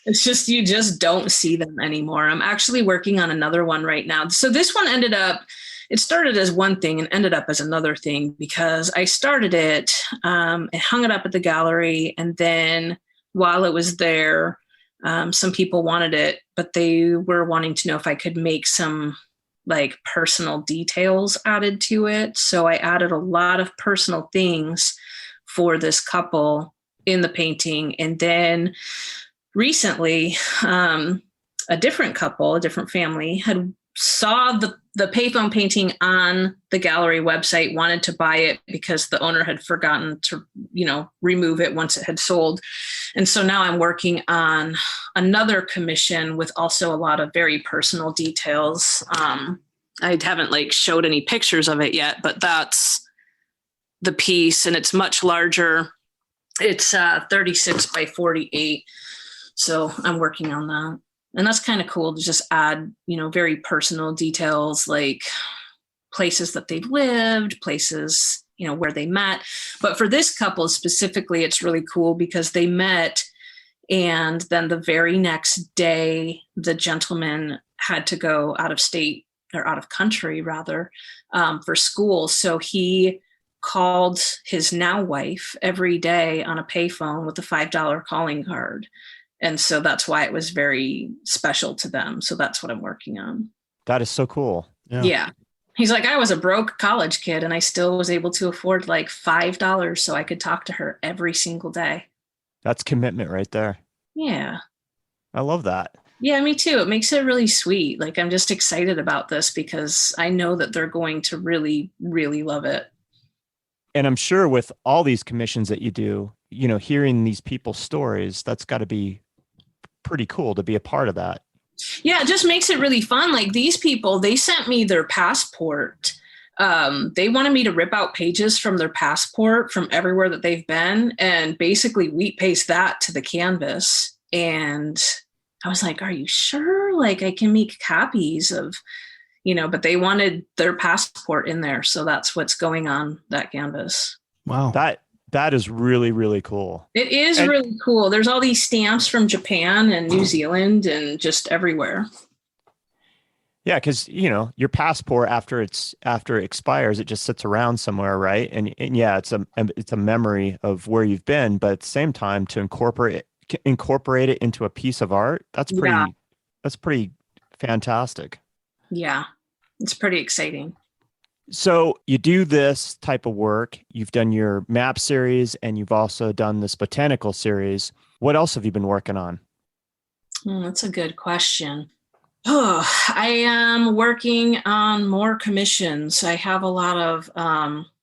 it's just, you just don't see them anymore. I'm actually working on another one right now. So this one it started as one thing and ended up as another thing because I started it and hung it up at the gallery. And then while it was there, some people wanted it, but they were wanting to know if I could make some like personal details added to it. So I added a lot of personal things for this couple in the painting. And then recently, a different couple, a different family saw the payphone painting on the gallery website, wanted to buy it because the owner had forgotten to, remove it once it had sold. And so now I'm working on another commission with also a lot of very personal details. I haven't showed any pictures of it yet, but that's the piece, and it's much larger. It's 36 by 48. So I'm working on that. And that's kind of cool to just add, very personal details, like places that they've lived, places, where they met. But for this couple specifically, it's really cool because they met, and then the very next day, the gentleman had to go out of state, or out of country rather, for school. So he called his now wife every day on a payphone with a $5 calling card. And so that's why it was very special to them. So that's what I'm working on. That is so cool. Yeah. He's like, I was a broke college kid and I still was able to afford like $5 so I could talk to her every single day. That's commitment right there. Yeah. I love that. Yeah, me too. It makes it really sweet. Like, I'm just excited about this because I know that they're going to really, really love it. And I'm sure with all these commissions that you do, hearing these people's stories, that's got to be pretty cool to be a part of that. Yeah, it just makes it really fun. Like, these people, they sent me their passport. They wanted me to rip out pages from their passport from everywhere that they've been and basically wheat paste that to the canvas. And I was like, are you sure? Like, I can make copies of, but they wanted their passport in there. So that's what's going on that canvas. Wow. That is really, really cool. It is really cool. There's all these stamps from Japan and New Zealand and just everywhere. Yeah, because your passport after it expires, it just sits around somewhere, right? And yeah, it's a memory of where you've been, but at the same time, to incorporate it into a piece of art, that's pretty fantastic. Yeah, it's pretty exciting. So you do this type of work. You've done your map series and you've also done this botanical series. What else have you been working on? That's a good question. Oh, I am working on more commissions. I have a lot of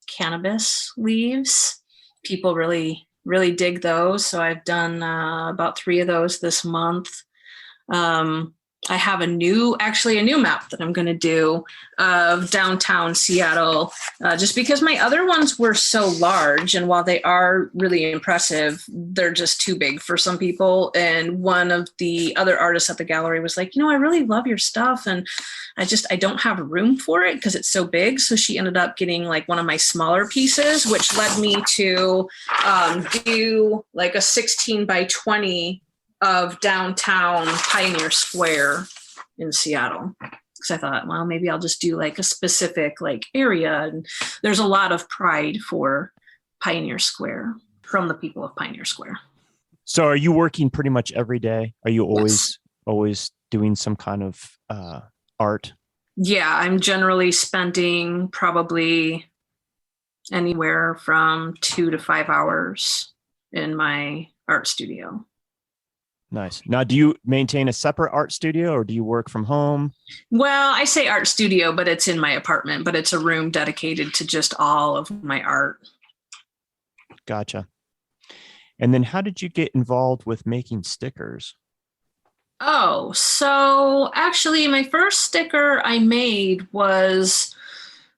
cannabis leaves. People really, really dig those. So I've done about 3 of those this month. I have a new map that I'm going to do of downtown Seattle, just because my other ones were so large. And while they are really impressive, they're just too big for some people. And one of the other artists at the gallery was like, I really love your stuff. And I don't have room for it because it's so big. So she ended up getting like one of my smaller pieces, which led me to do like a 16 by 20 of downtown Pioneer Square in Seattle. Because I thought, well, maybe I'll just do like a specific like area. And there's a lot of pride for Pioneer Square from the people of Pioneer Square. So are you working pretty much every day? Are you always doing some kind of art? Yeah, I'm generally spending probably anywhere from 2 to 5 hours in my art studio. Nice. Now, do you maintain a separate art studio or do you work from home? Well, I say art studio, but it's in my apartment, but it's a room dedicated to just all of my art. Gotcha. And then how did you get involved with making stickers? Oh, so actually my first sticker I made was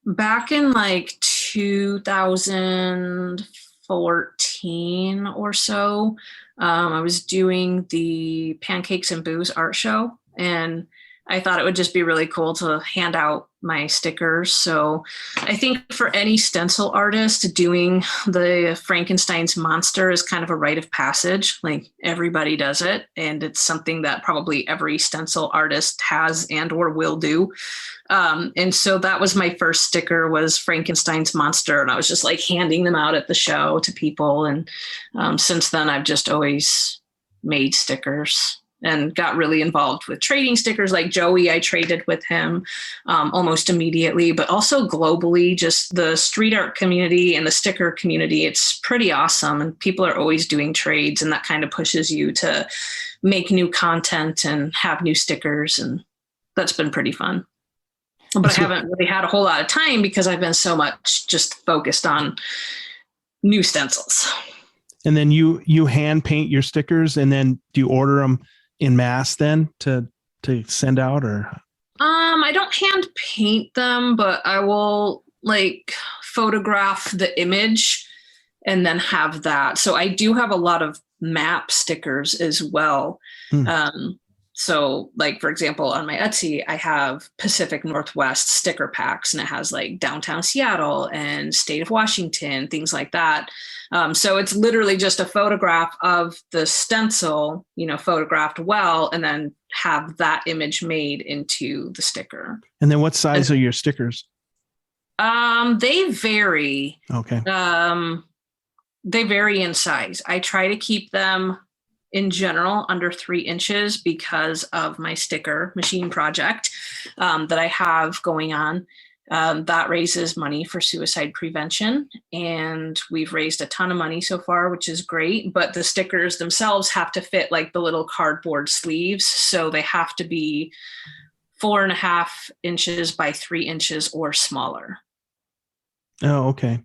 back in like 2014 or so. I was doing the Pancakes and Booze art show, and I thought it would just be really cool to hand out my stickers. So I think for any stencil artist, doing the Frankenstein's monster is kind of a rite of passage. Like everybody does it. And it's something that probably every stencil artist has and or will do. And so that was my first sticker, was Frankenstein's monster. And I was just like handing them out at the show to people. And since then, I've just always made stickers and got really involved with trading stickers. Like Joey, I traded with him almost immediately, but also globally, just the street art community and the sticker community. It's pretty awesome. And people are always doing trades, and that kind of pushes you to make new content and have new stickers. And that's been pretty fun. But I haven't really had a whole lot of time because I've been so much just focused on new stencils. And then you hand paint your stickers, and then do you order them in mass then to send out, or? I don't hand paint them, but I will like photograph the image and then have that. So I do have a lot of map stickers as well. So like, for example, on my Etsy, I have Pacific Northwest sticker packs, and it has like downtown Seattle and state of Washington, things like that. So it's literally just a photograph of the stencil, photographed well, and then have that image made into the sticker. And then what size are your stickers? They vary. Okay. They vary in size. I try to keep them in general under 3 inches because of my sticker machine project that I have going on. That raises money for suicide prevention, and we've raised a ton of money so far, which is great. But the stickers themselves have to fit like the little cardboard sleeves, so they have to be 4.5 inches by 3 inches or smaller. Oh, okay.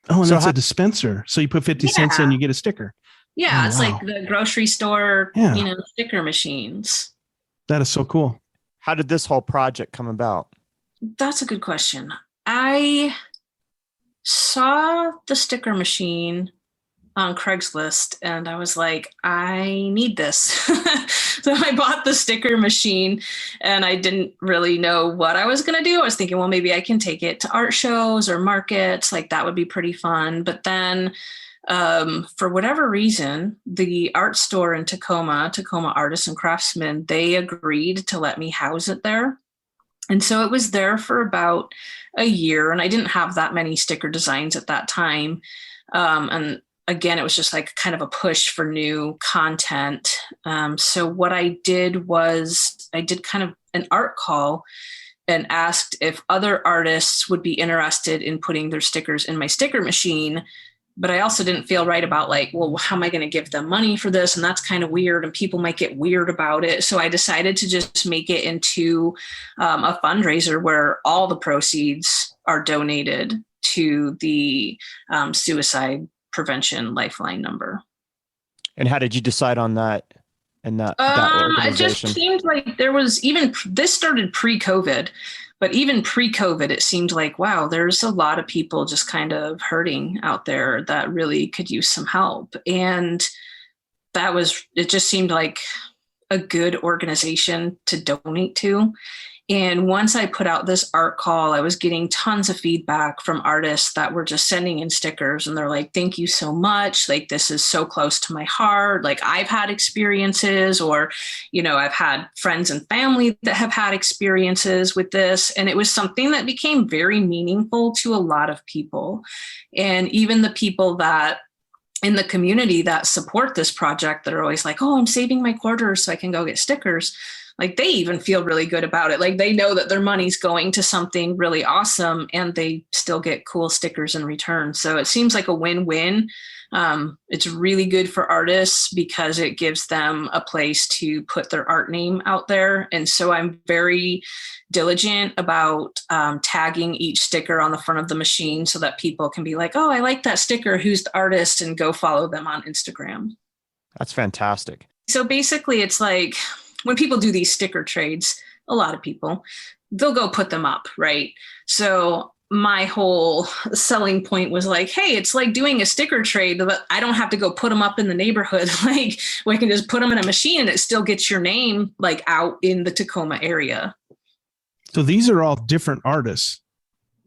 Oh, and so that's a dispenser. So you put 50 cents in, you get a sticker. Yeah, it's like the grocery store, sticker machines. That is so cool. How did this whole project come about? That's a good question. I saw the sticker machine on Craigslist, and I was like, I need this. So I bought the sticker machine, and I didn't really know what I was going to do. I was thinking, well, maybe I can take it to art shows or markets. Like that would be pretty fun. But then for whatever reason, the art store in Tacoma Artists and Craftsmen, they agreed to let me house it there. And so it was there for about a year, and I didn't have that many sticker designs at that time. And again, it was just like kind of a push for new content. So what I did was I did kind of an art call and asked if other artists would be interested in putting their stickers in my sticker machine, but I also didn't feel right about like, well, how am I going to give them money for this? And that's kind of weird and people might get weird about it. So I decided to just make it into a fundraiser where all the proceeds are donated to the suicide prevention lifeline number. And how did you decide on that and that It just organization? seemed like there was this started pre-COVID, but even pre-COVID, it seemed like, wow, there's a lot of people just kind of hurting out there that really could use some help. And it just seemed like a good organization to donate to. And once I put out this art call, I was getting tons of feedback from artists that were just sending in stickers. And they're like, thank you so much. Like, this is so close to my heart. Like, I've had experiences, or, I've had friends and family that have had experiences with this. And it was something that became very meaningful to a lot of people. And even the people that in the community that support this project that are always like, oh, I'm saving my quarters so I can go get stickers. Like, they even feel really good about it. Like, they know that their money's going to something really awesome and they still get cool stickers in return. So it seems like a win-win. It's really good for artists because it gives them a place to put their art name out there. And so I'm very diligent about tagging each sticker on the front of the machine so that people can be like, oh, I like that sticker. Who's the artist? And go follow them on Instagram. That's fantastic. So basically, it's like, when people do these sticker trades, a lot of people, they'll go put them up, right? So my whole selling point was like, hey, it's like doing a sticker trade, but I don't have to go put them up in the neighborhood. Like, we can just put them in a machine and it still gets your name like out in the Tacoma area. So these are all different artists.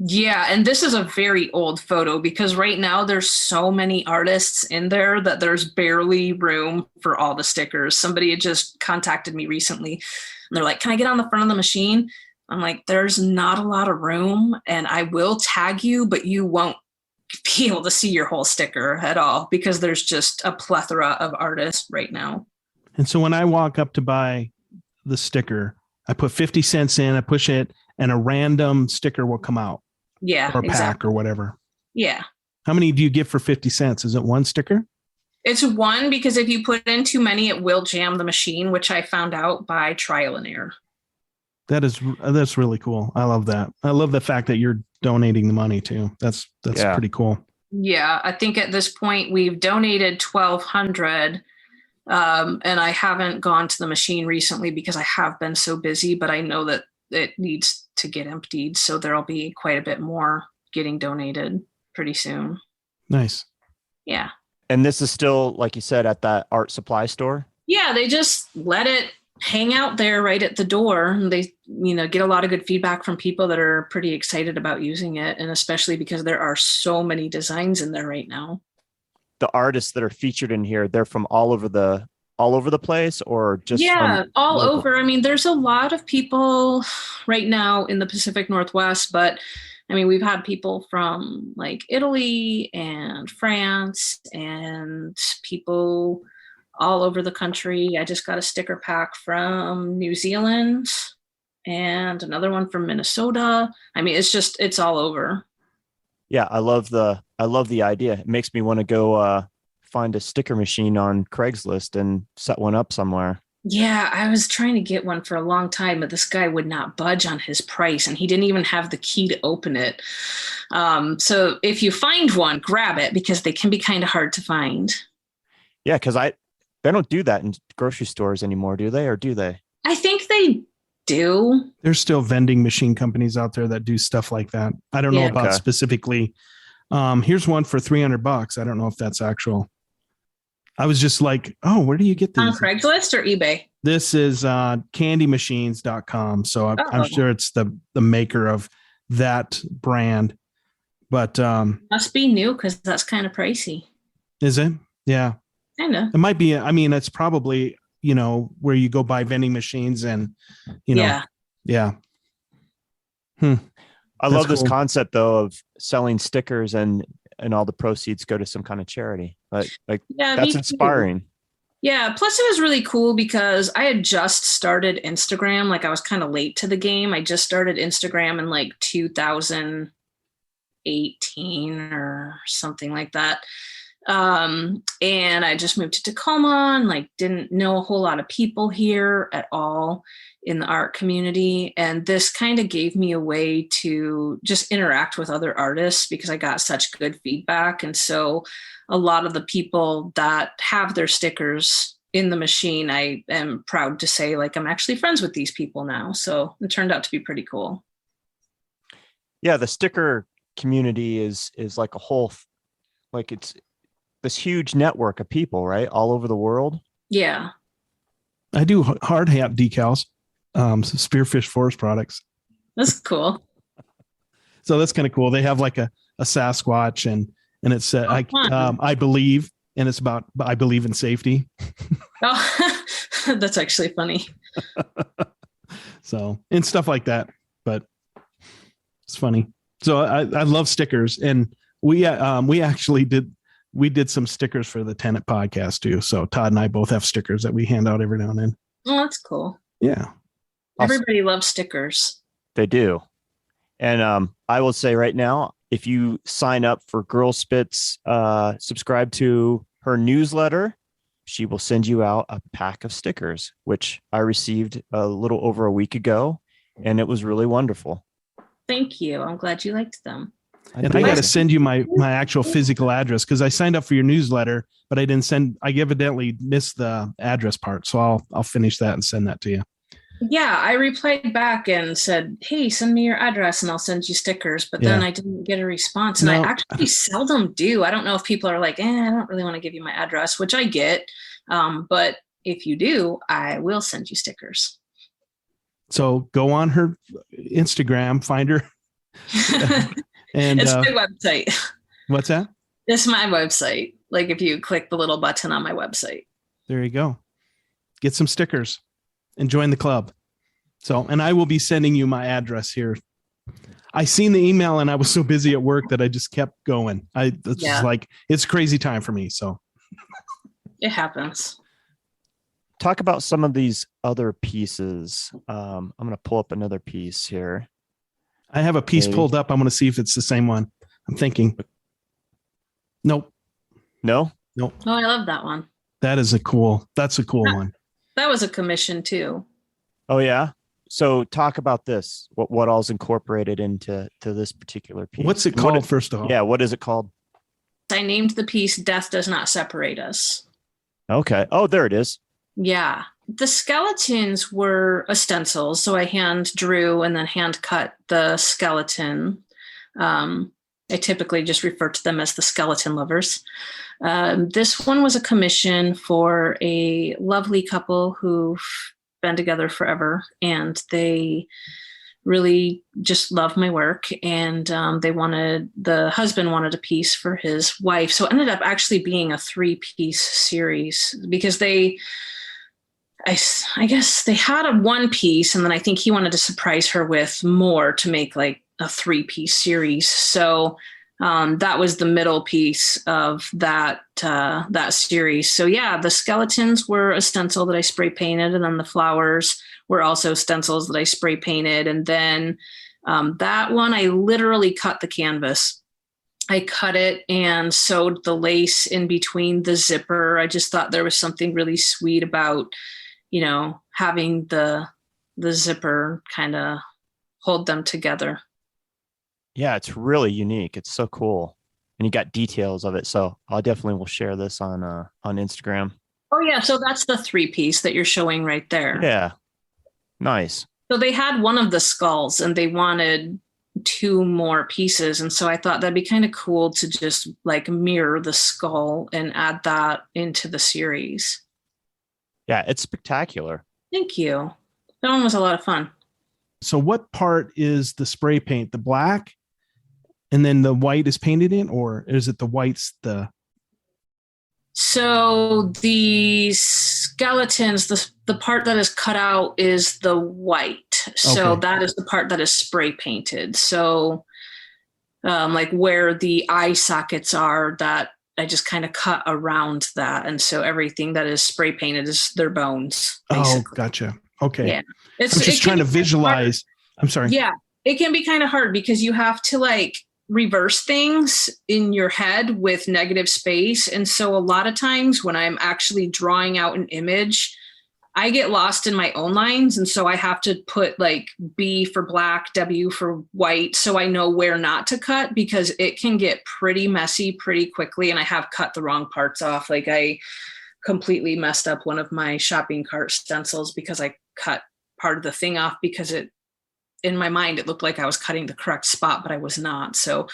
Yeah, and this is a very old photo because right now there's so many artists in there that there's barely room for all the stickers. Somebody had just contacted me recently and they're like, can I get on the front of the machine? I'm like, there's not a lot of room and I will tag you, but you won't be able to see your whole sticker at all because there's just a plethora of artists right now. And so when I walk up to buy the sticker, I put 50 cents in, I push it, and a random sticker will come out. Yeah, or a pack exactly. or whatever. Yeah. How many do you get for 50 cents? Is it one sticker? It's one, because if you put in too many, it will jam the machine, which I found out by trial and error. That's really cool. I love that. I love the fact that you're donating the money too. That's pretty cool. Yeah, I think at this point we've donated 1,200, and I haven't gone to the machine recently because I have been so busy. But I know that it needs to get emptied, so there'll be quite a bit more getting donated pretty soon. Nice. Yeah. And this is still, like you said, at that art supply store? Yeah, they just let it hang out there right at the door. And they, get a lot of good feedback from people that are pretty excited about using it. And especially because there are so many designs in there right now. The artists that are featured in here, they're from all over the place, or just all local? over. I mean, there's a lot of people right now in the Pacific Northwest, but I mean, we've had people from like Italy and France and people all over the country. I just got a sticker pack from New Zealand and another one from Minnesota. I mean, it's all over. Yeah, I love the idea. It makes me want to go find a sticker machine on Craigslist and set one up somewhere. Yeah, I was trying to get one for a long time, but this guy would not budge on his price, and he didn't even have the key to open it. So if you find one, grab it, because they can be kind of hard to find. Yeah, because they don't do that in grocery stores anymore, do they? Or do they? I think they do. There's still vending machine companies out there that do stuff like that. I don't know about specifically. Here's one for $300. I don't know if that's actual. I was just like, oh, where do you get these? On Craigslist or eBay? This is candymachines.com. So I'm sure it's the maker of that brand. But must be new, because that's kind of pricey. Is it? Yeah. Kind of. It might be. I mean, it's probably, where you go buy vending machines and, Yeah. I love this concept, though, of selling stickers and all the proceeds go to some kind of charity. That's inspiring. Yeah. Plus it was really cool because I had just started Instagram. Like, I was kind of late to the game. I just started Instagram in like 2000. 18 or something like that. And I just moved to Tacoma and like didn't know a whole lot of people here at all in the art community. And this kind of gave me a way to just interact with other artists because I got such good feedback. And so a lot of the people that have their stickers in the machine, I am proud to say, like, I'm actually friends with these people now. So it turned out to be pretty cool. Yeah, the sticker community is like a whole, like it's this huge network of people, right? All over the world. Yeah. I do hard hat decals, Spearfish Forest Products. That's cool. So that's kind of cool. They have like a Sasquatch and it said, I believe, and it's about, I believe in safety. Oh, that's actually funny. So, and stuff like that, but it's funny. So I love stickers, and we actually did some stickers for the Tenant podcast too. So Todd and I both have stickers that we hand out every now and then. Oh, that's cool. Yeah. Everybody loves stickers. They do. And I will say right now, if you sign up for GirlSpit's, subscribe to her newsletter, she will send you out a pack of stickers, which I received a little over a week ago, and it was really wonderful. Thank you. I'm glad you liked them. And I got to send you my actual physical address because I signed up for your newsletter, but I evidently missed the address part. So I'll finish that and send that to you. Yeah, I replied back and said, hey, send me your address and I'll send you stickers. But then I didn't get a response. And I actually seldom do. I don't know if people are like, I don't really want to give you my address, which I get. But if you do, I will send you stickers. So go on her Instagram, find her. And it's my website. What's that? It's my website. Like if you click the little button on my website. There you go. Get some stickers and join the club. So, and I will be sending you my address here. I seen the email and I was so busy at work that I just kept going. It's crazy time for me. So it happens. Talk about some of these other pieces. I'm going to pull up another piece here. I have a piece pulled up. I'm going to see if it's the same one. I'm thinking. Nope. No? Nope. Oh, I love that one. That's a cool one. That was a commission too. Oh yeah. So talk about this. What all's incorporated into this particular piece? What's it called, first of all? Yeah, what is it called? I named the piece Death Does Not Separate Us. Okay. Oh, there it is. Yeah. The skeletons were a stencil. So I hand drew and then hand cut the skeleton. I typically just refer to them as the skeleton lovers. This one was a commission for a lovely couple who've been together forever, and they really just love my work. And the husband wanted a piece for his wife. So it ended up actually being a 3-piece series because I guess they had a 1 piece, and then I think he wanted to surprise her with more to make like a 3-piece series. So that was the middle piece of that series. So yeah, the skeletons were a stencil that I spray painted, and then the flowers were also stencils that I spray painted. And then that one, I literally cut the canvas. I cut it and sewed the lace in between the zipper. I just thought there was something really sweet about, having the zipper kind of hold them together. Yeah, it's really unique. It's so cool. And you got details of it. So I definitely will share this on Instagram. Oh yeah. So that's the 3-piece that you're showing right there. Yeah. Nice. So they had one of the skulls and they wanted 2 more pieces. And so I thought that'd be kind of cool to just like mirror the skull and add that into the series. Yeah, it's spectacular. Thank you. That one was a lot of fun. So what part is the spray paint? The black and then the white is painted in, or is it the white's the... So the skeletons, the part that is cut out is the white. So that is the part that is spray painted. So like where the eye sockets are, that I just kind of cut around that. And so everything that is spray painted is their bones. Basically. Oh, gotcha. Okay. Yeah. I'm just trying to visualize. I'm sorry. Yeah. It can be kind of hard because you have to like reverse things in your head with negative space. And so a lot of times when I'm actually drawing out an image, I get lost in my own lines. And so I have to put like B for black, W for white, so I know where not to cut, because it can get pretty messy pretty quickly. And I have cut the wrong parts off. Like I completely messed up one of my shopping cart stencils because I cut part of the thing off because in my mind, it looked like I was cutting the correct spot, but I was not. So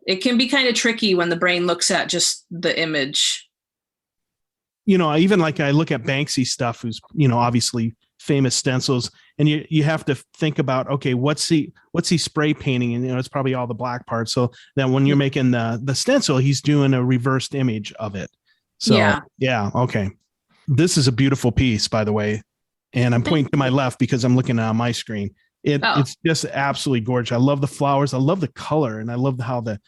it can be kind of tricky when the brain looks at just the image. Even like I look at Banksy stuff, who's, obviously famous stencils, and you have to think about, okay, what's he spray painting? And, it's probably all the black parts. So then when you're making the stencil, he's doing a reversed image of it. So yeah. Okay. This is a beautiful piece, by the way. And I'm pointing to my left because I'm looking on my screen. It's just absolutely gorgeous. I love the flowers. I love the color. And I love how the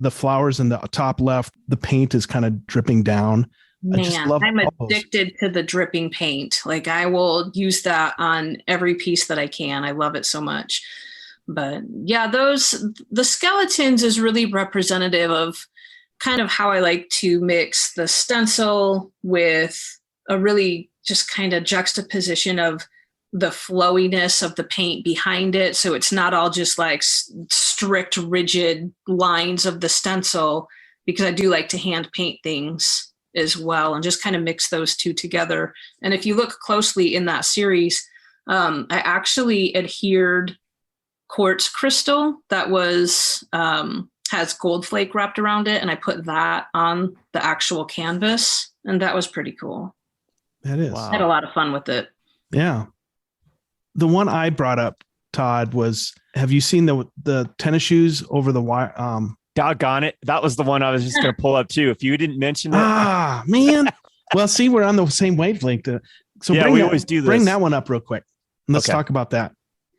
flowers in the top left, the paint is kind of dripping down. Man, I'm addicted to the dripping paint. Like I will use that on every piece that I can. I love it so much. But yeah, the skeletons is really representative of kind of how I like to mix the stencil with a really just kind of juxtaposition of the flowiness of the paint behind it. So it's not all just like strict, rigid lines of the stencil, because I do like to hand paint things as well and just kind of mix those two together. And if you look closely in that series, I actually adhered quartz crystal that was has gold flake wrapped around it, and I put that on the actual canvas, and that was pretty cool. That is. Wow. I had a lot of fun with it. Yeah. The one I brought up, Todd, was, have you seen the tennis shoes over the wire? Doggone it. That was the one I was just going to pull up too. If you didn't mention it. Ah, man. Well, see, we're on the same wavelength. So yeah, we always do this. Bring that one up real quick. Let's talk about that.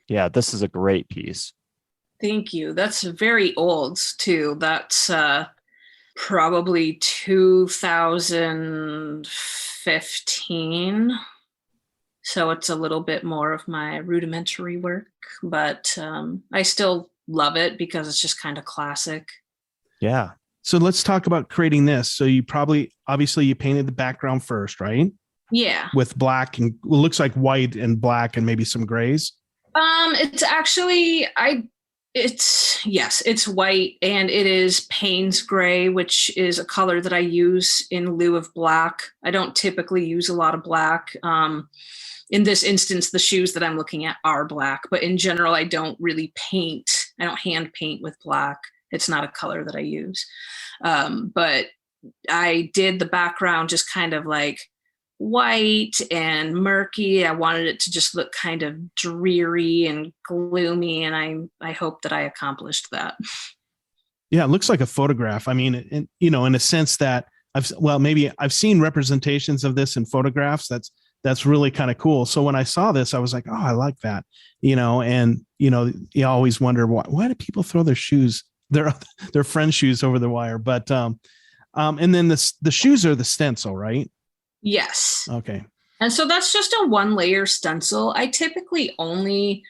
Yeah, this is a great piece. Thank you. That's very old too. That's probably 2015. So it's a little bit more of my rudimentary work, but I still love it because it's just kind of classic. Yeah. So let's talk about creating this. So you obviously you painted the background first, right? Yeah. With black and it looks like white and black and maybe some grays. It's actually, it's white, and it is Payne's gray, which is a color that I use in lieu of black. I don't typically use a lot of black. In this instance, the shoes that I'm looking at are black, but in general, I don't really paint. I don't hand paint with black. It's not a color that I use. But I did the background just kind of like white and murky. I wanted it to just look kind of dreary and gloomy, and I hope that I accomplished that. Yeah, it looks like a photograph. I mean, in a sense that I've seen representations of this in photographs. That's really kind of cool. So when I saw this, I was like, oh, I like that, and you always wonder why do people throw their shoes, their friends' shoes over the wire? But and then the shoes are the stencil, right? Yes. Okay. And so that's just a 1-layer stencil. I typically only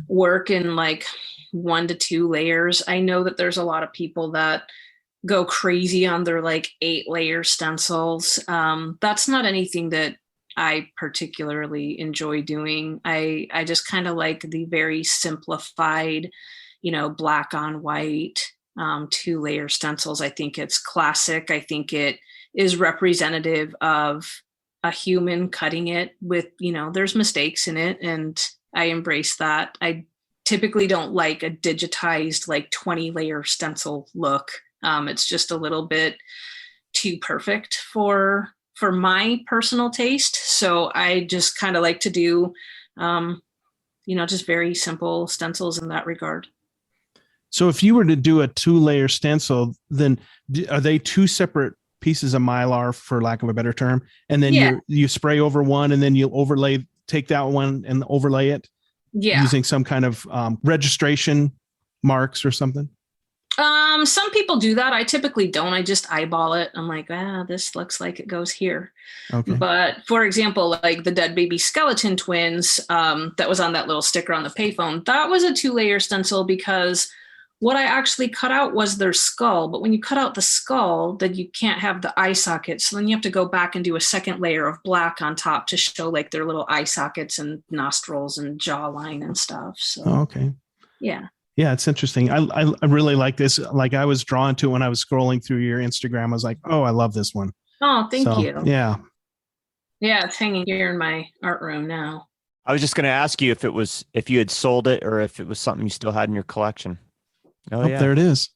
work in like 1 to 2 layers. I know that there's a lot of people that go crazy on their like 8-layer stencils. That's not anything that I particularly enjoy doing. I just kind of like the very simplified, black on white 2-layer stencils. I think it's classic. I think it is representative of a human cutting it with, there's mistakes in it, and I embrace that. I typically don't like a digitized like 20-layer stencil look. It's just a little bit too perfect for my personal taste. So I just kind of like to do, just very simple stencils in that regard. So if you were to do a 2-layer stencil, then are they 2 separate pieces of Mylar, for lack of a better term? And then you spray over one, and then you take that one and overlay it using some kind of registration marks or something? Some people do that. I typically don't. I just eyeball it. I'm like, this looks like it goes here. Okay. But for example, like the Dead Baby Skeleton Twins, that was on that little sticker on the payphone, that was a 2-layer stencil because what I actually cut out was their skull. But when you cut out the skull, then you can't have the eye sockets. So then you have to go back and do a second layer of black on top to show like their little eye sockets and nostrils and jawline and stuff. So, okay. Yeah. Yeah, it's interesting. I really like this. Like I was drawn to when I was scrolling through your Instagram. I was like, oh, I love this one. Oh, thank you. Yeah. Yeah, it's hanging here in my art room now. I was just going to ask you if you had sold it or if it was something you still had in your collection. Oh, yeah. There it is.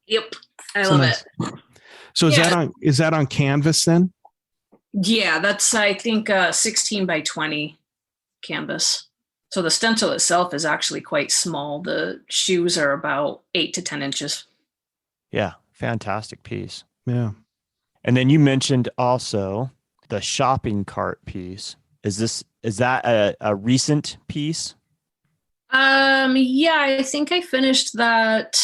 Yep. I love it. So is that on canvas then? Yeah, that's, I think, 16 by 20 canvas. So the stencil itself is actually quite small. The shoes are about 8 to 10 inches. Yeah. Fantastic piece. Yeah. And then you mentioned also the shopping cart piece. Is that a recent piece? Yeah, I think I finished that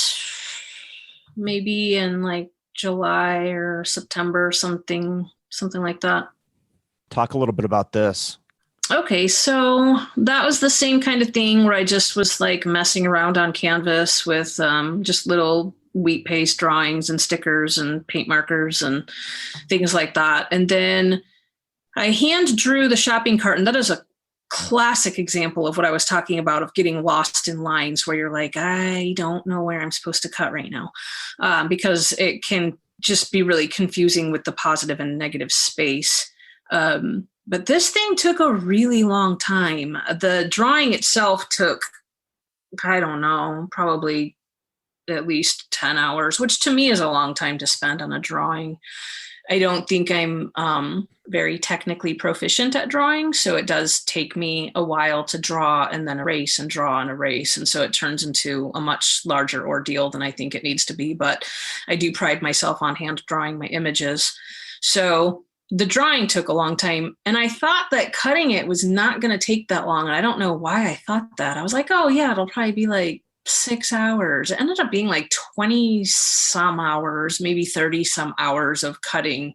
maybe in like July or September, something like that. Talk a little bit about this. Okay, so that was the same kind of thing where I just was like messing around on canvas with just little wheat paste drawings and stickers and paint markers and things like that. And then I hand drew the shopping cart, and that is a classic example of what I was talking about, of getting lost in lines where you're like, I don't know where I'm supposed to cut right now, because it can just be really confusing with the positive and negative space. But this thing took a really long time. The drawing itself took, I don't know, probably at least 10 hours, which to me is a long time to spend on a drawing. I don't think I'm very technically proficient at drawing, so it does take me a while to draw and then erase and draw and erase. And so it turns into a much larger ordeal than I think it needs to be. But I do pride myself on hand drawing my images. So the drawing took a long time, and I thought that cutting it was not going to take that long. And I don't know why I thought that. I was like, oh yeah, it'll probably be like 6 hours. It ended up being like 20 some hours, maybe 30 some hours of cutting.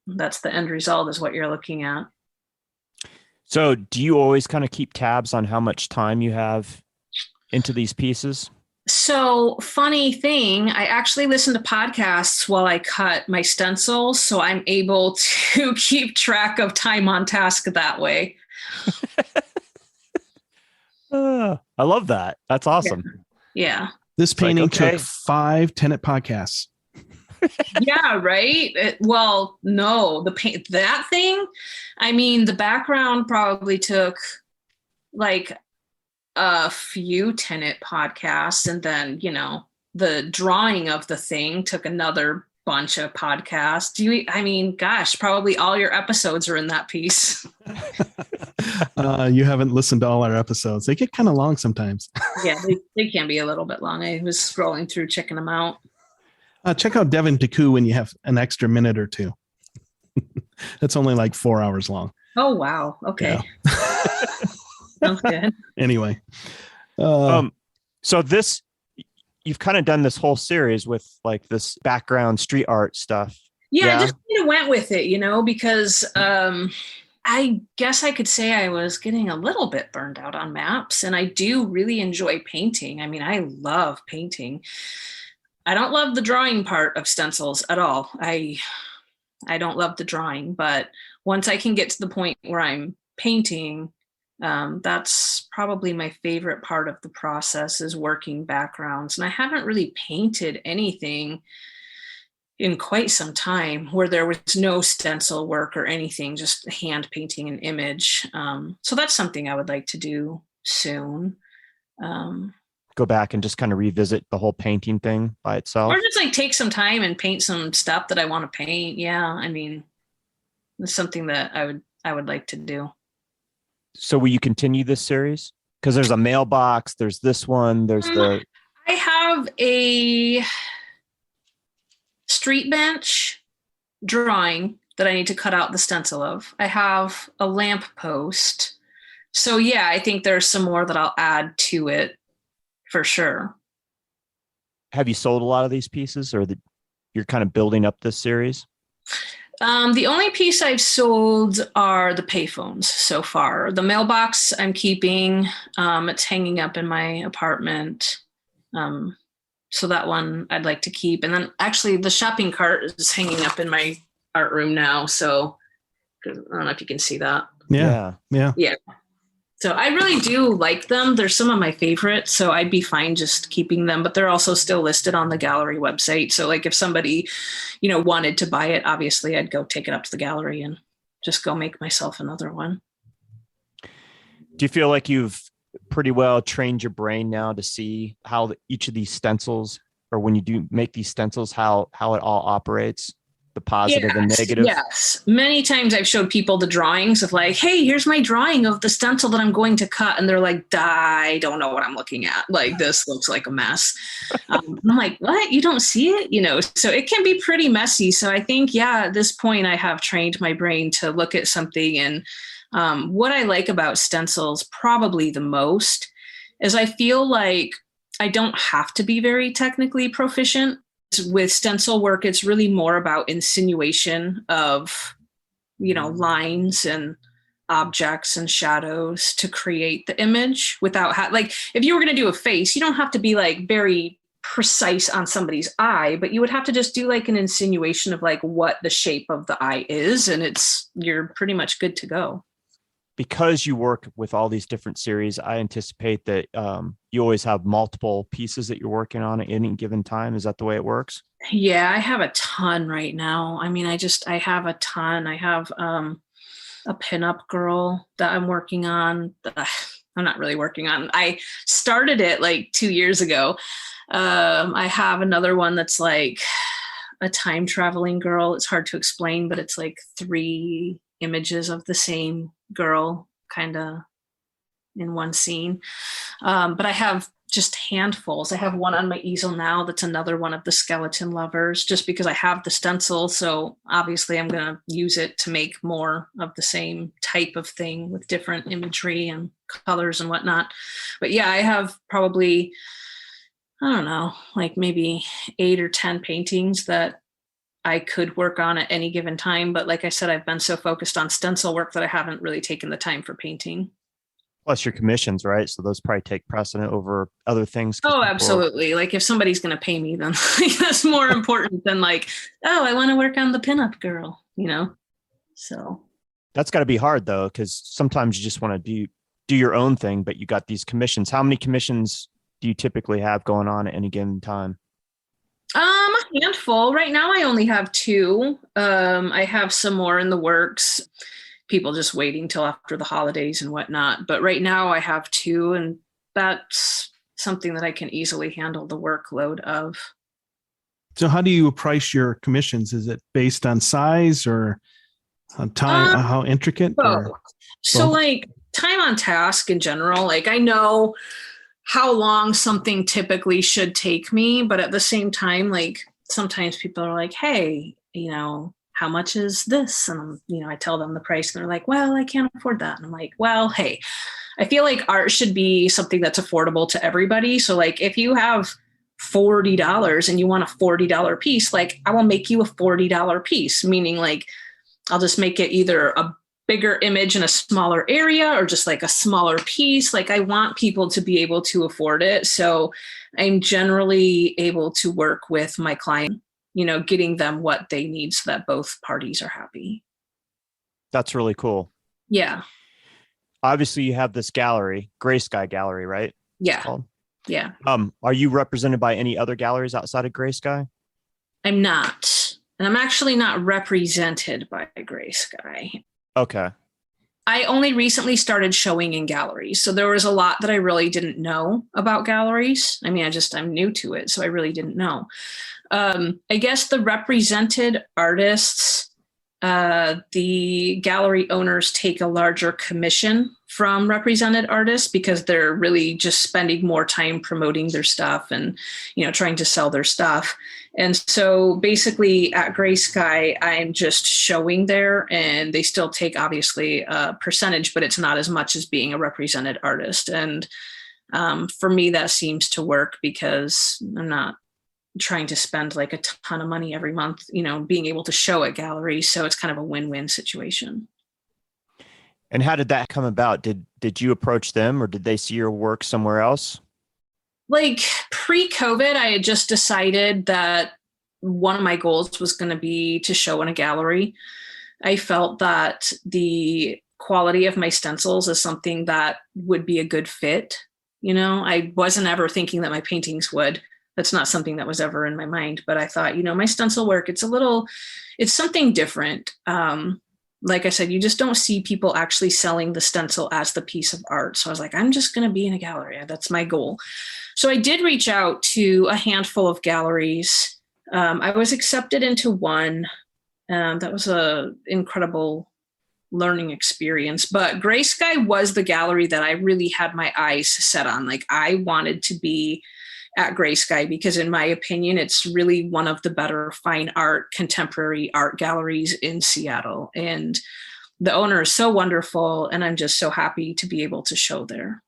That's the end result, is what you're looking at. So do you always kind of keep tabs on how much time you have into these pieces? So funny thing, I actually listen to podcasts while I cut my stencils, so I'm able to keep track of time on task that way. I love that. That's awesome. Yeah. This painting took 5 Tenet podcasts. Yeah, right. Well, no, that thing, I mean, the background probably took like a few Tenet podcasts, and then, the drawing of the thing took another bunch of podcasts. Gosh, probably all your episodes are in that piece. You haven't listened to all our episodes. They get kind of long sometimes. Yeah, they can be a little bit long. I was scrolling through, checking them out. Check out Devin Taku when you have an extra minute or two. That's only like 4 hours long. Oh, wow. Okay. Yeah. Sounds good. Anyway. So you've kind of done this whole series with like this background street art stuff. Yeah, I just kind of went with it, because I guess I could say I was getting a little bit burned out on maps, and I do really enjoy painting. I mean, I love painting. I don't love the drawing part of stencils at all. I don't love the drawing, but once I can get to the point where I'm painting, that's probably my favorite part of the process, is working backgrounds. And I haven't really painted anything in quite some time where there was no stencil work or anything, just hand painting an image. So that's something I would like to do soon. Go back and just kind of revisit the whole painting thing by itself. Or just like take some time and paint some stuff that I want to paint. Yeah. I mean, it's something that I would like to do. So will you continue this series? Because there's a mailbox, there's this one, there's I have a street bench drawing that I need to cut out the stencil of. I have a lamp post. So yeah, I think there's some more that I'll add to it for sure. Have you sold a lot of these pieces, or you're kind of building up this series? The only piece I've sold are the payphones so far. The mailbox I'm keeping. It's hanging up in my apartment. So that one I'd like to keep. And then actually the shopping cart is hanging up in my art room now. So I don't know if you can see that. Yeah. So I really do like them. They're some of my favorites. So I'd be fine just keeping them, but they're also still listed on the gallery website. So like if somebody, wanted to buy it, obviously I'd go take it up to the gallery and just go make myself another one. Do you feel like you've pretty well trained your brain now to see how each of these stencils, or when you do make these stencils, how it all operates, the positive and negative? Yes. Many times I've showed people the drawings of like, hey, here's my drawing of the stencil that I'm going to cut. And they're like, I don't know what I'm looking at. Like, this looks like a mess. I'm like, what? You don't see it? So it can be pretty messy. So I think, at this point I have trained my brain to look at something. And what I like about stencils probably the most is I feel like I don't have to be very technically proficient. With stencil work, it's really more about insinuation of, lines and objects and shadows to create the image without like, if you were going to do a face, you don't have to be like very precise on somebody's eye, but you would have to just do like an insinuation of like what the shape of the eye is. And you're pretty much good to go. Because you work with all these different series, I anticipate that you always have multiple pieces that you're working on at any given time. Is that the way it works? Yeah, I have a ton right now. I mean, I have a ton. I have a pinup girl that I'm working on. I'm not really working on. I started it like 2 years ago. I have another one that's like a time traveling girl. It's hard to explain, but it's like 3 images of the same girl kind of in one scene. But I have just handfuls. I have one on my easel now that's another one of the skeleton lovers, just because I have the stencil. So obviously I'm going to use it to make more of the same type of thing with different imagery and colors and whatnot. But yeah, I have probably, I don't know, like maybe 8 or 10 paintings that I could work on at any given time. But like I said, I've been so focused on stencil work that I haven't really taken the time for painting. Plus your commissions, right? So those probably take precedent over other things. Oh, absolutely. Like if somebody's going to pay me, then that's more important than like, I want to work on the pinup girl, So that's got to be hard though, because sometimes you just want to do your own thing, but you got these commissions. How many commissions do you typically have going on at any given time? A handful. Right now I only have 2. I have some more in the works. People just waiting till after the holidays and whatnot. But right now I have 2, and that's something that I can easily handle the workload of. So how do you price your commissions? Is it based on size or on time, how intricate? So like time on task in general, like I know how long something typically should take me, but at the same time, like sometimes people are like, hey, how much is this? And I tell them the price and they're like, well, I can't afford that. And I'm like, well, hey, I feel like art should be something that's affordable to everybody. So like if you have $40 and you want a $40 piece, like I will make you a $40 piece, meaning like I'll just make it either a bigger image in a smaller area or just like a smaller piece. Like I want people to be able to afford it. So I'm generally able to work with my client, getting them what they need so that both parties are happy. That's really cool. Yeah. Obviously you have this gallery, Gray Sky Gallery, right? Yeah. Yeah. Are you represented by any other galleries outside of Gray Sky? I'm not. And I'm actually not represented by Gray Sky. Okay. I only recently started showing in galleries. So there was a lot that I really didn't know about galleries. I mean, I'm new to it. So I really didn't know. I guess the represented artists, the gallery owners take a larger commission from represented artists because they're really just spending more time promoting their stuff and, trying to sell their stuff. And so basically at Gray Sky, I'm just showing there and they still take obviously a percentage, but it's not as much as being a represented artist. And for me, that seems to work because I'm not trying to spend like a ton of money every month, being able to show at galleries. So it's kind of a win-win situation. And how did that come about? Did you approach them or did they see your work somewhere else? Like pre-COVID, I had just decided that one of my goals was going to be to show in a gallery. I felt that the quality of my stencils is something that would be a good fit. I wasn't ever thinking that my paintings would. That's not something that was ever in my mind, but I thought, my stencil work, it's something different. Like I said, you just don't see people actually selling the stencil as the piece of art. So I was like, I'm just going to be in a gallery. That's my goal. So I did reach out to a handful of galleries. I was accepted into one. That was an incredible learning experience. But Gray Sky was the gallery that I really had my eyes set on. Like I wanted to be at Gray Sky because in my opinion, it's really one of the better fine art, contemporary art galleries in Seattle. And the owner is so wonderful. And I'm just so happy to be able to show there.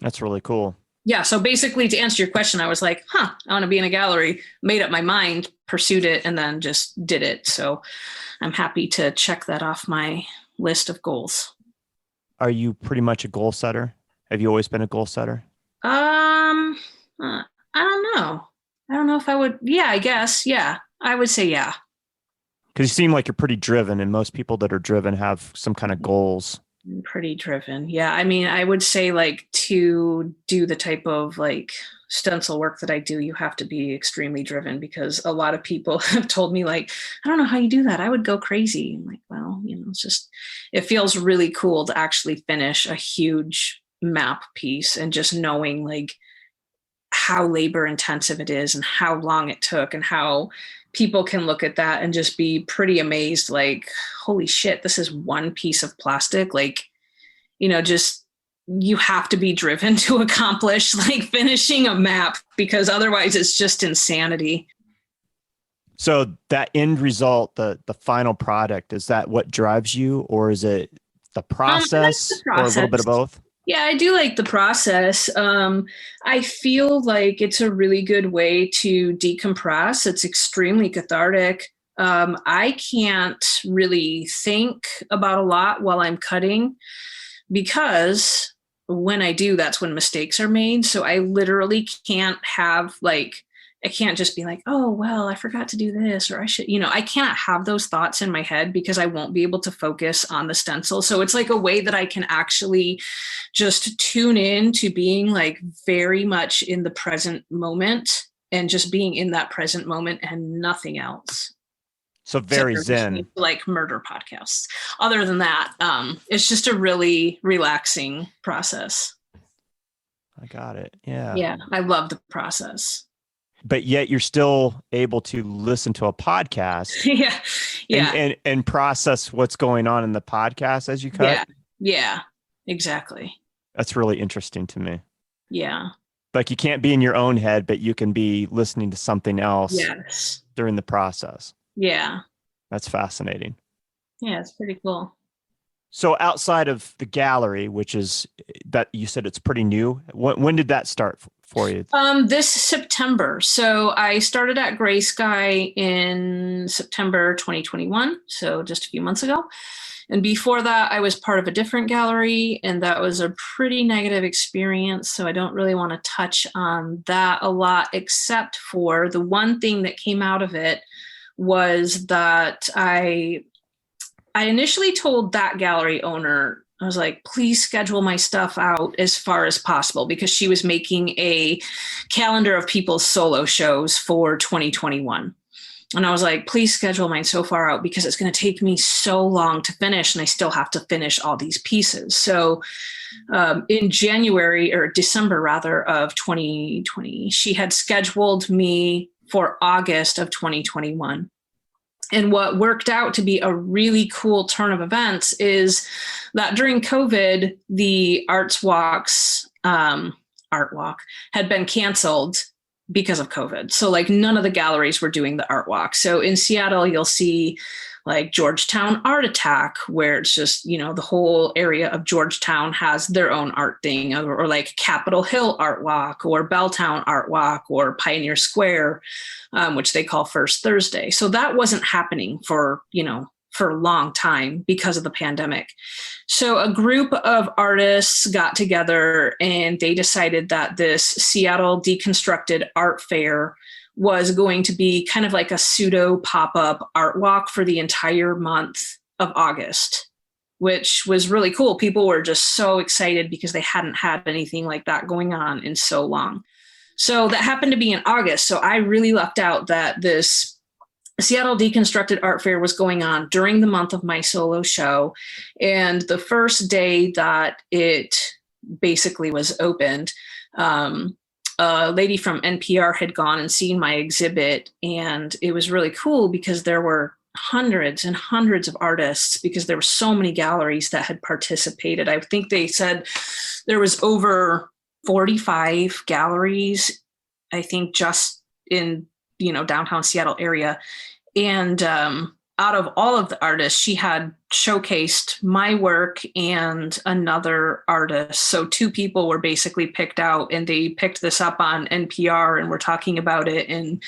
That's really cool. Yeah. So basically to answer your question, I was like, I want to be in a gallery, made up my mind, pursued it, and then just did it. So I'm happy to check that off my list of goals. Are you pretty much a goal setter? Have you always been a goal setter? I don't know. I don't know if I would. Yeah, I guess. Yeah, I would say yeah. Because you seem like you're pretty driven, and most people that are driven have some kind of goals. I'm pretty driven. Yeah. I mean, I would say like to do the type of like stencil work that I do, you have to be extremely driven because a lot of people have told me like, I don't know how you do that. I would go crazy. I'm like, well, it's just, it feels really cool to actually finish a huge map piece and just knowing like how labor intensive it is and how long it took and how people can look at that and just be pretty amazed. Like, holy shit, this is one piece of plastic. Like, just you have to be driven to accomplish like finishing a map because otherwise it's just insanity. So that end result, the final product, is that what drives you, or is it the process, or a little bit of both? Yeah, I do like the process. I feel like it's a really good way to decompress. It's extremely cathartic. I can't really think about a lot while I'm cutting because when I do, that's when mistakes are made. So I literally can't have I can't just be like, oh, well, I forgot to do this, or I should, I can't have those thoughts in my head because I won't be able to focus on the stencil. So it's like a way that I can actually just tune in to being like very much in the present moment and just being in that present moment and nothing else. So very zen. Like murder podcasts. Other than that, it's just a really relaxing process. I got it. Yeah. Yeah, I love the process. But yet you're still able to listen to a podcast and process what's going on in the podcast as you cut. Yeah, exactly. That's really interesting to me. Yeah. Like you can't be in your own head, but you can be listening to something else during the process. Yeah. That's fascinating. Yeah, it's pretty cool. So outside of the gallery, which is that you said it's pretty new, when did that start for you? This September. So I started at Gray Sky in September 2021, so just a few months ago. And before that, I was part of a different gallery, and that was a pretty negative experience. So I don't really want to touch on that a lot, except for the one thing that came out of it was that I initially told that gallery owner, I was like, please schedule my stuff out as far as possible because she was making a calendar of people's solo shows for 2021. And I was like, please schedule mine so far out because it's going to take me so long to finish and I still have to finish all these pieces. So in January or December rather of 2020, she had scheduled me for August of 2021. And what worked out to be a really cool turn of events is that during COVID, the art walk had been canceled because of COVID. So like none of the galleries were doing the art walk. So in Seattle, you'll see like Georgetown Art Attack, where it's just, the whole area of Georgetown has their own art thing, or like Capitol Hill Art Walk, or Belltown Art Walk, or Pioneer Square, which they call First Thursday. So that wasn't happening for, for a long time because of the pandemic. So a group of artists got together and they decided that this Seattle Deconstructed Art Fair was going to be kind of like a pseudo pop-up art walk for the entire month of August, which was really cool. People were just so excited because they hadn't had anything like that going on in so long. So that happened to be in August. So I really lucked out that this Seattle Deconstructed Art Fair was going on during the month of my solo show. And the first day that it basically was opened, a lady from NPR had gone and seen my exhibit. And it was really cool because there were hundreds and hundreds of artists because there were so many galleries that had participated. I think they said there was over 45 galleries, I think just in, downtown Seattle area. And out of all of the artists, she had showcased my work and another artist. So 2 people were basically picked out, and they picked this up on NPR and were talking about it. And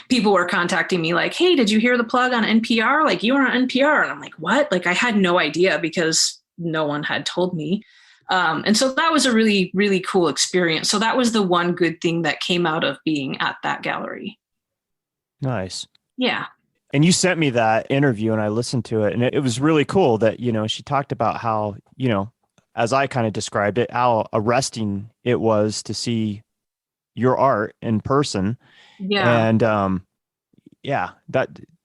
people were contacting me like, hey, did you hear the plug on NPR? Like, you were on NPR. And I'm like, what? Like, I had no idea because no one had told me. And so that was a really, really cool experience. So that was the one good thing that came out of being at that gallery. Nice. Yeah. And you sent me that interview and I listened to it, and it was really cool that, she talked about how, as I kind of described it, how arresting it was to see your art in person. Yeah. And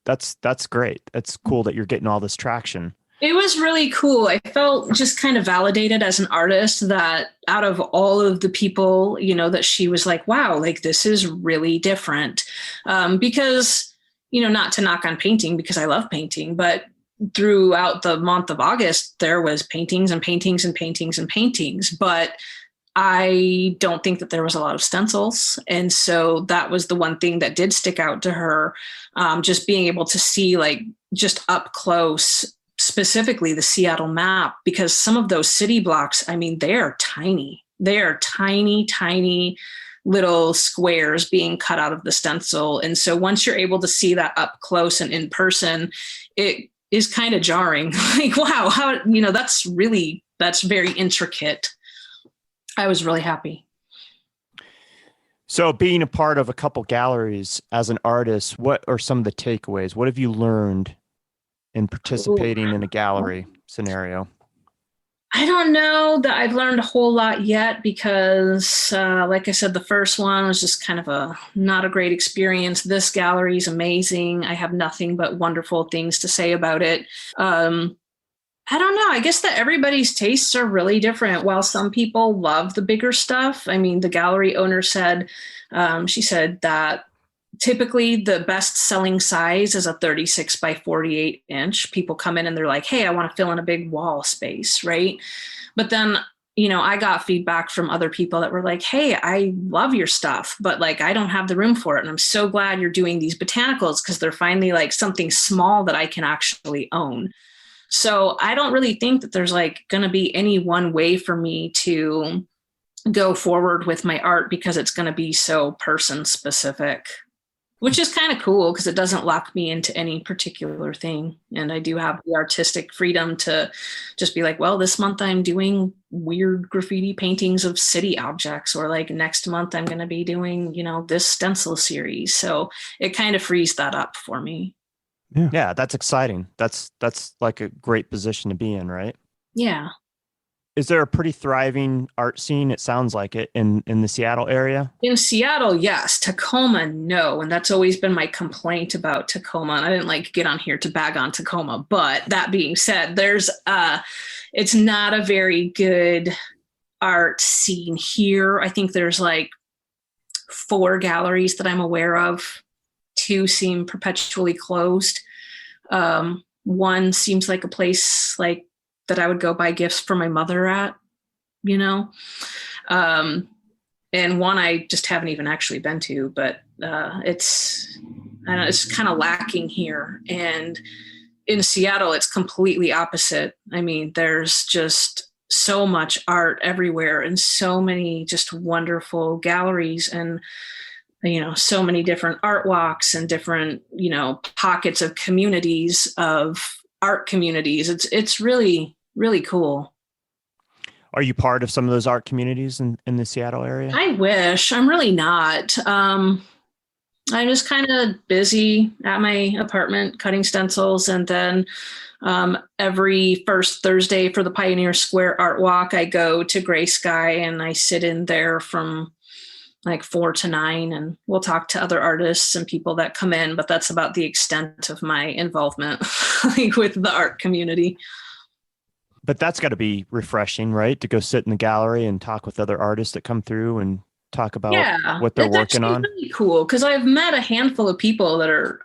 that's great. That's cool that you're getting all this traction. It was really cool. I felt just kind of validated as an artist that out of all of the people, that she was like, wow, like this is really different. Because, not to knock on painting because I love painting, but throughout the month of August, there was paintings and paintings and paintings and paintings, but I don't think that there was a lot of stencils. And so that was the one thing that did stick out to her. Just being able to see like just up close, specifically the Seattle map, because some of those city blocks, I mean, they are tiny. They are tiny, tiny little squares being cut out of the stencil. And so once you're able to see that up close and in person, it is kind of jarring. Like, wow, how, that's very intricate. I was really happy. So being a part of a couple galleries as an artist, what are some of the takeaways? What have you learned in participating in a gallery scenario? I don't know that I've learned a whole lot yet because, like I said, the first one was just kind of not a great experience. This gallery is amazing. I have nothing but wonderful things to say about it. I don't know. I guess that everybody's tastes are really different. While some people love the bigger stuff, I mean, the gallery owner said, she said that typically the best selling size is a 36 by 48 inch. People come in and they're like, hey, I want to fill in a big wall space, right? But then, I got feedback from other people that were like, hey, I love your stuff, but like, I don't have the room for it. And I'm so glad you're doing these botanicals because they're finally like something small that I can actually own. So I don't really think that there's like going to be any one way for me to go forward with my art because it's going to be so person specific. Which is kind of cool because it doesn't lock me into any particular thing. And I do have the artistic freedom to just be like, well, this month I'm doing weird graffiti paintings of city objects, or like next month I'm going to be doing, this stencil series. So it kind of frees that up for me. Yeah, that's exciting. That's like a great position to be in, right? Yeah. Is there a pretty thriving art scene? It sounds like it in the Seattle area. In Seattle, yes. Tacoma, no. And that's always been my complaint about Tacoma. And I didn't like get on here to bag on Tacoma. But that being said, it's not a very good art scene here. I think there's like 4 galleries that I'm aware of. 2 seem perpetually closed. One seems like a place like that I would go buy gifts for my mother at, and one I just haven't even actually been to, but it's kind of lacking here. And in Seattle, it's completely opposite. I mean, there's just so much art everywhere and so many just wonderful galleries and, so many different art walks and different, pockets of communities of art communities. It's really, really cool. Are you part of some of those art communities in the Seattle area? I wish. I'm really not. I'm just kind of busy at my apartment cutting stencils. And then every first Thursday for the Pioneer Square Art Walk, I go to Gray Sky and I sit in there from like 4 to 9, and we'll talk to other artists and people that come in. But that's about the extent of my involvement like, with the art community. But that's got to be refreshing, right? To go sit in the gallery and talk with other artists that come through and talk about what they're working on. Really cool, because I've met a handful of people that are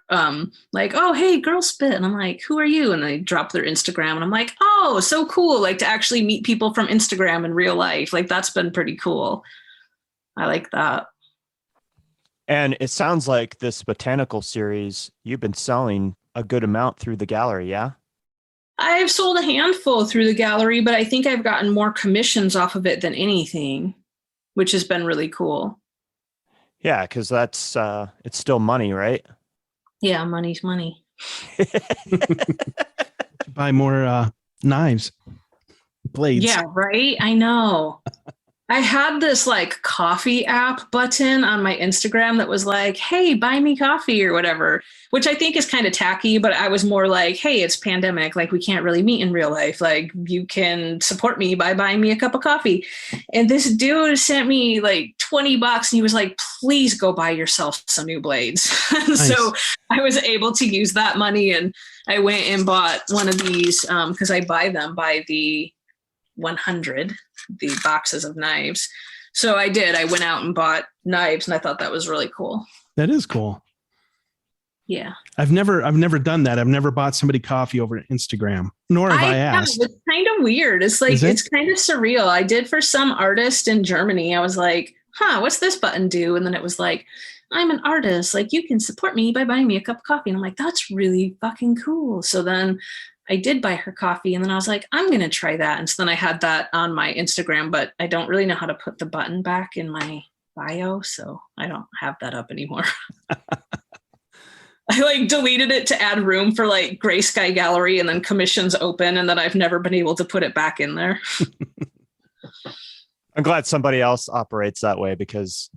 like, oh, hey, GirlSpit. And I'm like, who are you? And they drop their Instagram and I'm like, oh, so cool. Like to actually meet people from Instagram in real life. Like that's been pretty cool. I like that. And it sounds like this botanical series, you've been selling a good amount through the gallery, yeah? I've sold a handful through the gallery, but I think I've gotten more commissions off of it than anything, which has been really cool. Yeah, because that's it's still money, right? Yeah, money's money. Buy more knives, blades. Yeah, right. I know. I had this like coffee app button on my Instagram that was like, hey, buy me coffee or whatever, which I think is kind of tacky, but I was more like, hey, it's pandemic. Like we can't really meet in real life. Like you can support me by buying me a cup of coffee. And this dude sent me like $20 and he was like, please go buy yourself some new blades. Nice. So I was able to use that money and I went and bought one of these because I buy them by the 100, the boxes of knives. So I did. I went out and bought knives and I thought that was really cool. That is cool. Yeah. I've never done that. I've never bought somebody coffee over Instagram, nor have I asked. It's kind of weird. It's like, it's kind of surreal. I did for some artist in Germany. I was like, what's this button do? And then it was like, I'm an artist. Like you can support me by buying me a cup of coffee. And I'm like, that's really fucking cool. So then I did buy her coffee and then I was like, I'm going to try that. And so then I had that on my Instagram, but I don't really know how to put the button back in my bio. So I don't have that up anymore. I like deleted it to add room for like Gray Sky Gallery and then commissions open. And then I've never been able to put it back in there. I'm glad somebody else operates that way because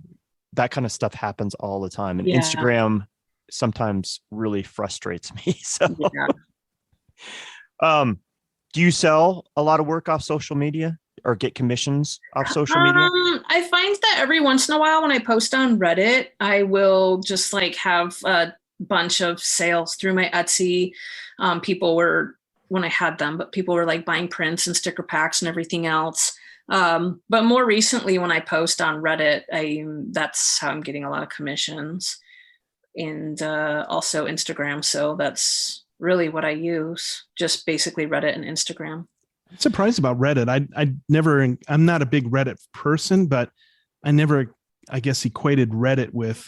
that kind of stuff happens all the time. And Instagram sometimes really frustrates me. So do you sell a lot of work off social media or get commissions off social media? I find that every once in a while when I post on Reddit, I will just like have a bunch of sales through my Etsy. People were, when I had them, but people were like buying prints and sticker packs and everything else. But more recently when I post on Reddit, that's how I'm getting a lot of commissions and also Instagram. So that's really what I use, just basically Reddit and Instagram. I'm surprised about Reddit. I'm not a big Reddit person, but I never, I guess, equated Reddit with,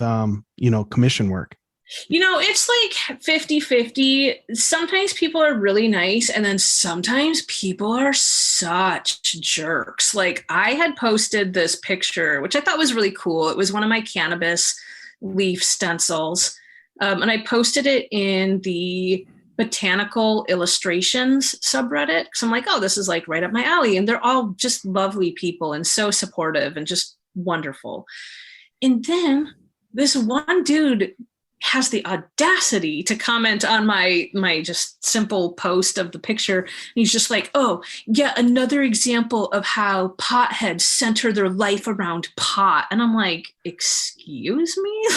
commission work. It's like 50-50. Sometimes people are really nice. And then sometimes people are such jerks. Like I had posted this picture, which I thought was really cool. It was one of my cannabis leaf stencils. And I posted it in the Botanical illustrations subreddit. So I'm like, oh, this is like right up my alley. And they're all just lovely people and so supportive and just wonderful. And then this one dude has the audacity to comment on my just simple post of the picture. And he's just like, oh, yeah, another example of how potheads center their life around pot. And I'm like, excuse me?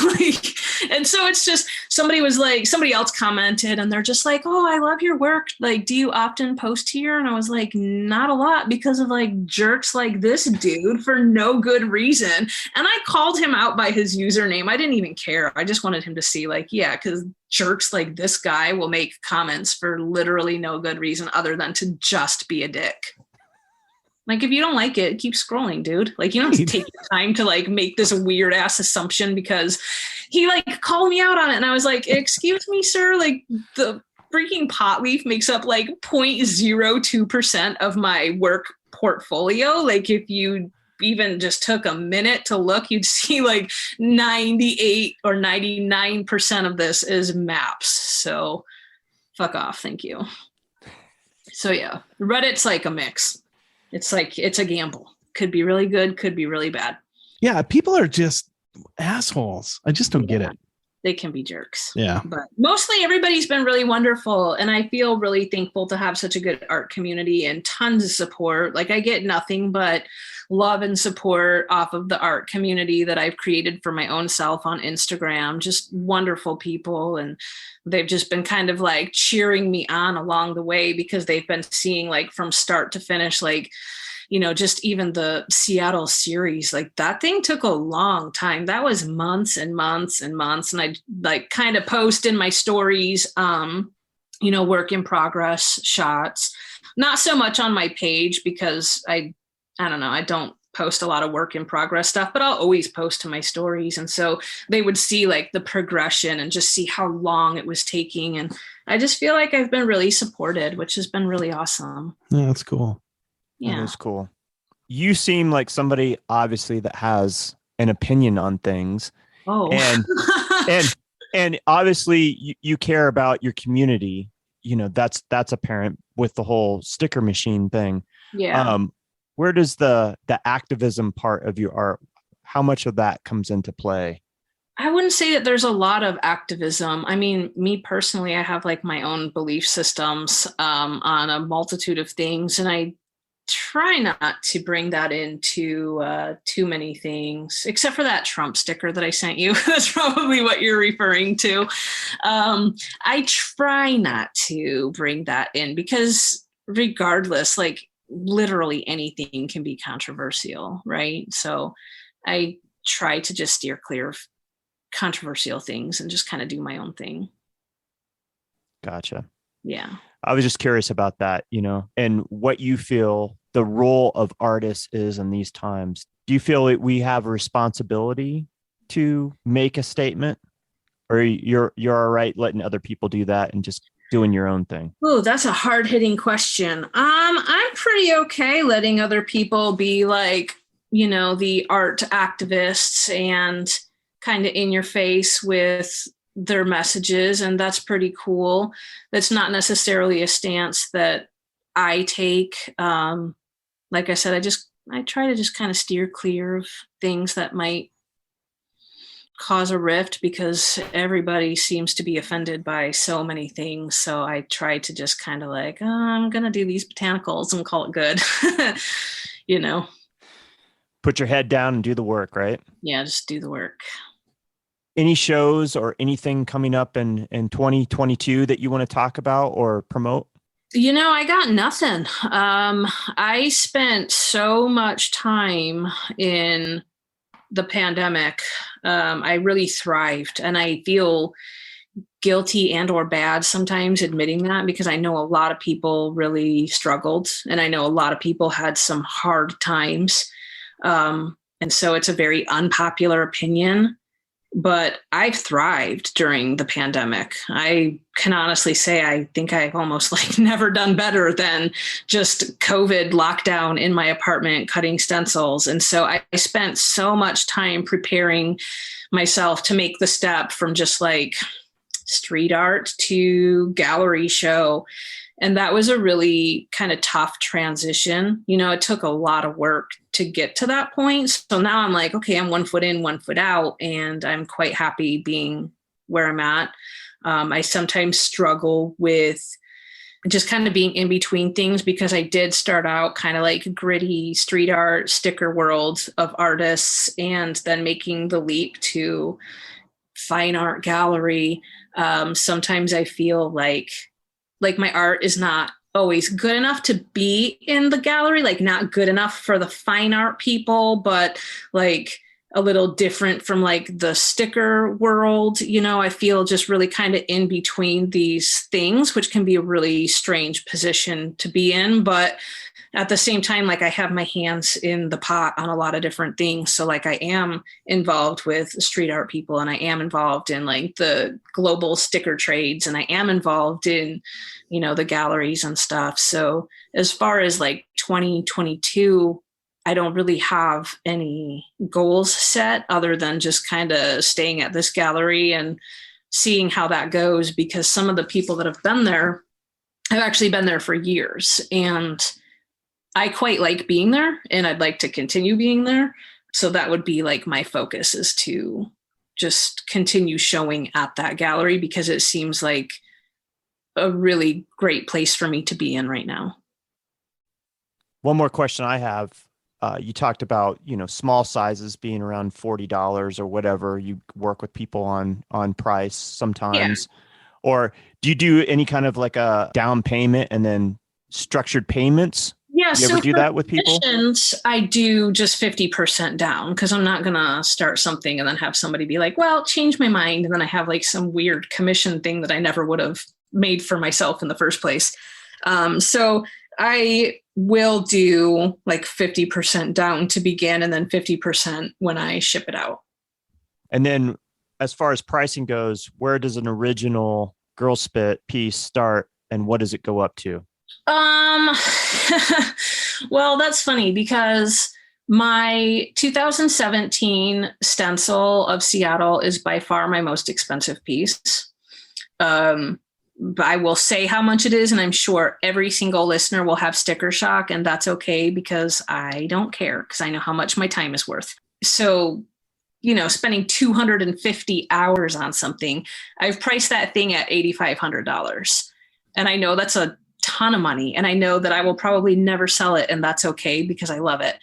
And so it's just, somebody else commented and they're just like, oh, I love your work. Like, do you often post here? And I was like, not a lot because of like jerks like this dude for no good reason. And I called him out by his username. I didn't even care. I just wanted him to see like, yeah, because jerks like this guy will make comments for literally no good reason other than to just be a dick. Like, if you don't like it, keep scrolling, dude. Like, you don't have to take your time to like make this weird ass assumption because he like called me out on it. And I was like, excuse me, sir, like the freaking pot leaf makes up like 0.02% of my work portfolio. Like if you even just took a minute to look, you'd see like 98 or 99% of this is maps. So fuck off. Thank you. So yeah, Reddit's like a mix. It's like, it's a gamble. Could be really good, could be really bad. Yeah, people are just assholes. I just don't get it. They can be jerks. Yeah. But mostly everybody's been really wonderful. And I feel really thankful to have such a good art community and tons of support. Like I get nothing but love and support off of the art community that I've created for my own self on Instagram. Just wonderful people. And they've just been kind of like cheering me on along the way because they've been seeing like from start to finish, like, you know, just even the Seattle series, like that thing took a long time. That was months and months and months. And I like kind of post in my stories, you know, work in progress shots, not so much on my page because I don't know, I don't post a lot of work in progress stuff, but I'll always post to my stories. And so they would see like the progression and just see how long it was taking. And I just feel like I've been really supported, which has been really awesome. Yeah, that's cool. Yeah. That's cool. You seem like somebody obviously that has an opinion on things. Oh, and obviously you care about your community. You know, that's apparent with the whole sticker machine thing. yeah. Where does the activism part of your art, how much of that comes into play? I wouldn't say that there's a lot of activism. I mean, me personally, I have like my own belief systems on a multitude of things, and I try not to bring that into too many things, except for that Trump sticker that I sent you. That's probably what you're referring to. I try not to bring that in because regardless, like literally anything can be controversial, right? So I try to just steer clear of controversial things and just kind of do my own thing. Gotcha. Yeah. I was just curious about that, you know, and what you feel the role of artists is in these times. Do you feel that we have a responsibility to make a statement, or you're all right letting other people do that and just doing your own thing? Oh, that's a hard-hitting question. I'm pretty okay letting other people be like, you know, the art activists and kind of in your face with their messages, and that's pretty cool. That's not necessarily a stance that I take. Like I said, I try to just kind of steer clear of things that might cause a rift because everybody seems to be offended by so many things. So I try to just kind of like, oh, I'm going to do these botanicals and call it good, you know? Put your head down and do the work, right? Yeah, just do the work. Any shows or anything coming up in 2022 that you want to talk about or promote? You know, I got nothing. I spent so much time in the pandemic. I really thrived, and I feel guilty and or bad sometimes admitting that because I know a lot of people really struggled, and I know a lot of people had some hard times. And so it's a very unpopular opinion, but I've thrived during the pandemic. I can honestly say I think I've almost like never done better than just COVID lockdown in my apartment cutting stencils. And so I spent so much time preparing myself to make the step from just like street art to gallery show. And that was a really kind of tough transition. You know, it took a lot of work to get to that point. So now I'm like, okay, I'm 1 foot in, 1 foot out, and I'm quite happy being where I'm at. I sometimes struggle with just kind of being in between things because I did start out kind of like gritty street art, sticker world of artists, and then making the leap to fine art gallery. Sometimes I feel like my art is not always good enough to be in the gallery, like not good enough for the fine art people, but like a little different from like the sticker world. You know, I feel just really kind of in between these things, which can be a really strange position to be in. But at the same time, like I have my hands in the pot on a lot of different things. So like I am involved with street art people, and I am involved in like the global sticker trades, and I am involved in, you know, the galleries and stuff. So as far as like 2022, I don't really have any goals set other than just kind of staying at this gallery and seeing how that goes, because some of the people that have been there I've actually been there for years, and I quite like being there, and I'd like to continue being there. So that would be like my focus, is to just continue showing at that gallery, because it seems like a really great place for me to be in right now. One more question I have. You talked about, small sizes being around $40 or whatever. You work with people on price sometimes. Yeah. Or do you do any kind of like a down payment and then structured payments? Yeah. Do you ever do that with people? I do just 50% down, because I'm not going to start something and then have somebody be like, well, change my mind. And then I have like some weird commission thing that I never would have made for myself in the first place. So I will do like 50% down to begin, and then 50% when I ship it out. And then as far as pricing goes, where does an original GirlSpit piece start and what does it go up to? Well, that's funny, because my 2017 Stencil of Seattle is by far my most expensive piece. But I will say how much it is, and I'm sure every single listener will have sticker shock, and that's okay, because I don't care, because I know how much my time is worth. So, spending 250 hours on something, I've priced that thing at $8,500. And I know that's a ton of money, and I know that I will probably never sell it, and that's okay, because I love it.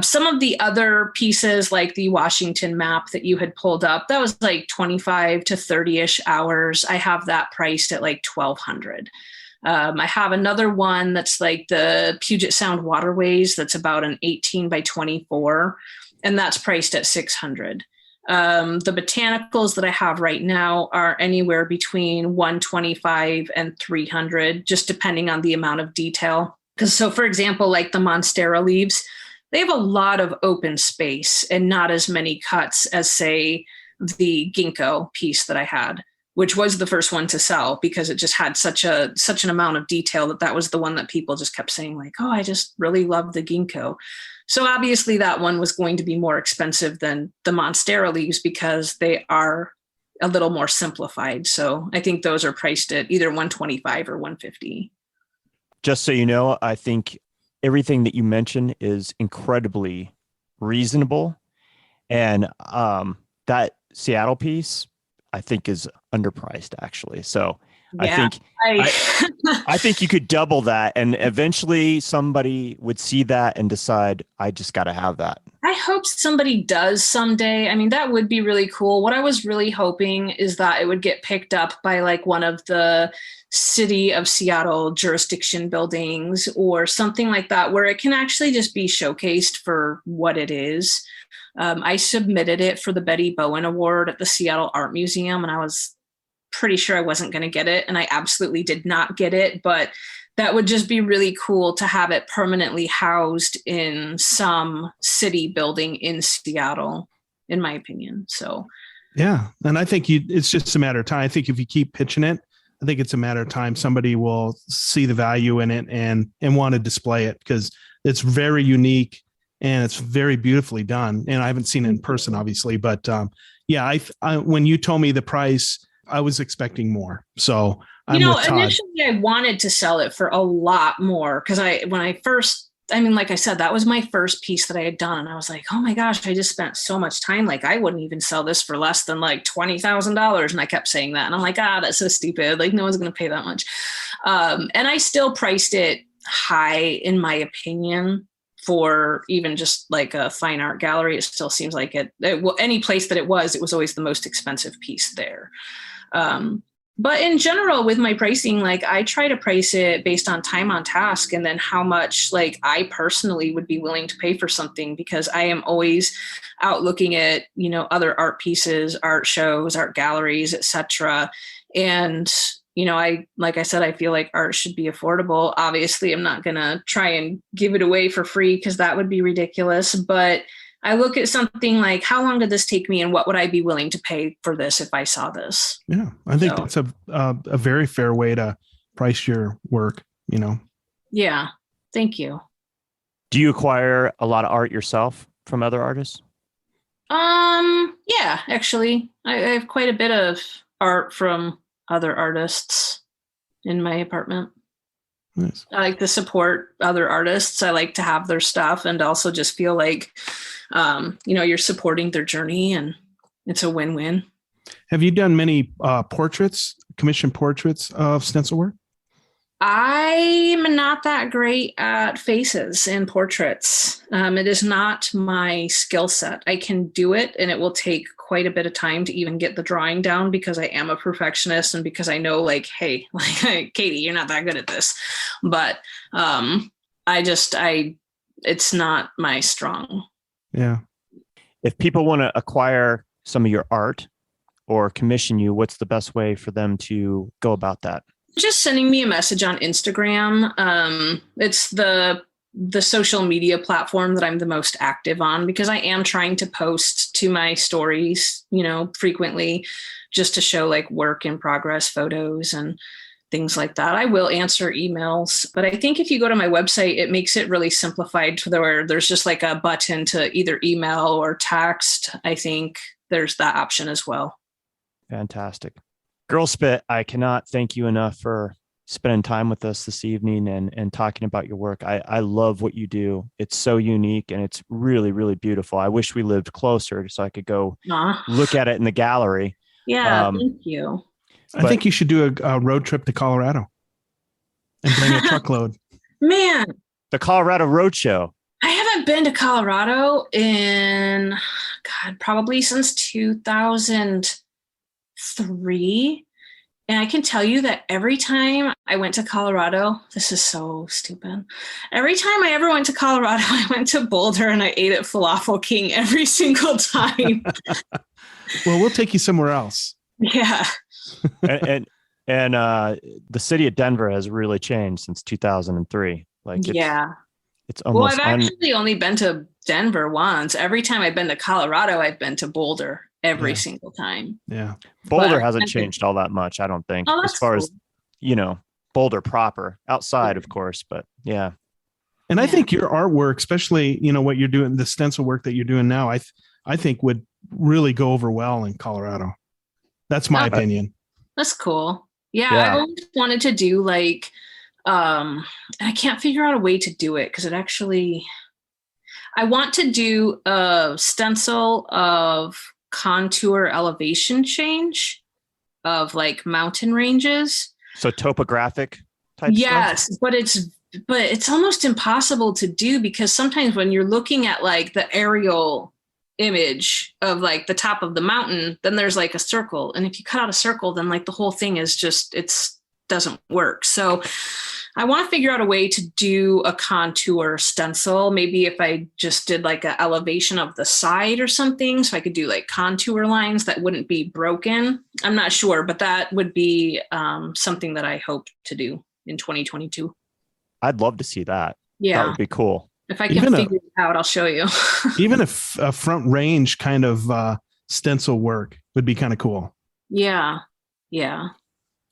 Some of the other pieces, like the Washington map that you had pulled up, that was like 25 to 30-ish hours. I have that priced at like $1,200. I have another one that's like the Puget Sound Waterways, that's about an 18 by 24, and that's priced at $600. The Botanicals that I have right now are anywhere between $125 and $300, just depending on the amount of detail. So, for example, like the Monstera leaves, they have a lot of open space and not as many cuts as, say, the ginkgo piece that I had, which was the first one to sell, because it just had such an amount of detail that was the one that people just kept saying, like, oh, I just really love the ginkgo. So obviously that one was going to be more expensive than the Monstera leaves, because they are a little more simplified. So I think those are priced at either $125 or $150. Just so you know, I think everything that you mentioned is incredibly reasonable. And that Seattle piece, I think, is underpriced, actually. So yeah, I think you could double that, and eventually somebody would see that and decide, I just got to have that. I hope somebody does someday. I mean, that would be really cool. What I was really hoping is that it would get picked up by like one of the City of Seattle jurisdiction buildings or something like that, where it can actually just be showcased for what it is. I submitted it for the Betty Bowen Award at the Seattle Art Museum, and I was pretty sure I wasn't going to get it, and I absolutely did not get it, but that would just be really cool to have it permanently housed in some city building in Seattle, in my opinion. So, yeah. And I think it's just a matter of time. I think if you keep pitching it, I think it's a matter of time. Somebody will see the value in it and want to display it, because it's very unique and it's very beautifully done. And I haven't seen it in person, obviously, but yeah, I when you told me the price, I was expecting more. So initially I wanted to sell it for a lot more, because like I said, that was my first piece that I had done. And I was like, oh my gosh, I just spent so much time. Like, I wouldn't even sell this for less than like $20,000. And I kept saying that. And I'm like, that's so stupid. Like, no one's going to pay that much. And I still priced it high, in my opinion, for even just like a fine art gallery. It still seems like any place that it was always the most expensive piece there. But in general, with my pricing, like, I try to price it based on time on task, and then how much like I personally would be willing to pay for something, because I am always out looking at, other art pieces, art shows, art galleries, etc. And, like I said, I feel like art should be affordable. Obviously, I'm not going to try and give it away for free, because that would be ridiculous. But I look at something like, how long did this take me, and what would I be willing to pay for this if I saw this? Yeah, I think that's a very fair way to price your work, Yeah, thank you. Do you acquire a lot of art yourself from other artists? Yeah, actually, I have quite a bit of art from other artists in my apartment. Nice. I like to support other artists. I like to have their stuff and also just feel like, you're supporting their journey and it's a win-win. Have you done many commissioned portraits of stencil work? I'm not that great at faces and portraits. It is not my skill set. I can do it, and it will take quite a bit of time to even get the drawing down because I am a perfectionist and because I know, like, hey, like, Katie, you're not that good at this. But it's not my strong. Yeah. If people want to acquire some of your art or commission you, what's the best way for them to go about that? Just sending me a message on Instagram. It's the social media platform that I'm the most active on because I am trying to post to my stories, frequently just to show like work in progress photos and things like that. I will answer emails, but I think if you go to my website, it makes it really simplified to where there's just like a button to either email or text. I think there's that option as well. Fantastic. GirlSpit, I cannot thank you enough for spending time with us this evening and talking about your work. I love what you do. It's so unique and it's really, really beautiful. I wish we lived closer so I could go look at it in the gallery. Yeah, thank you. I think you should do a road trip to Colorado and bring a truckload. Man. The Colorado Roadshow. I haven't been to Colorado in, probably since 2003. And I can tell you that every time I went to Colorado, this is so stupid. Every time I ever went to Colorado, I went to Boulder and I ate at Falafel King every single time. Well, we'll take you somewhere else. Yeah. and the city of Denver has really changed since 2003. It's almost. Well, I've actually only been to Denver once. Every time I've been to Colorado, I've been to Boulder every single time. Yeah. Boulder hasn't changed all that much, I don't think, as far as, Boulder proper, outside, of course, but yeah. And I think your artwork, especially, what you're doing, the stencil work that you're doing now, I think would really go over well in Colorado. That's my opinion. That's cool. Yeah. I've always wanted to do I can't figure out a way to do it because I want to do a stencil of contour elevation change of like mountain ranges. So topographic type stuff? Yes, but it's almost impossible to do because sometimes when you're looking at like the aerial image of like the top of the mountain, then there's like a circle. And if you cut out a circle, then like the whole thing is just, doesn't work. So I want to figure out a way to do a contour stencil. Maybe if I just did like an elevation of the side or something, so I could do like contour lines that wouldn't be broken. I'm not sure, but that would be something that I hope to do in 2022. I'd love to see that. Yeah. That would be cool. If I can figure it out, I'll show you. Even if a front range kind of stencil work would be kind of cool. Yeah. Yeah.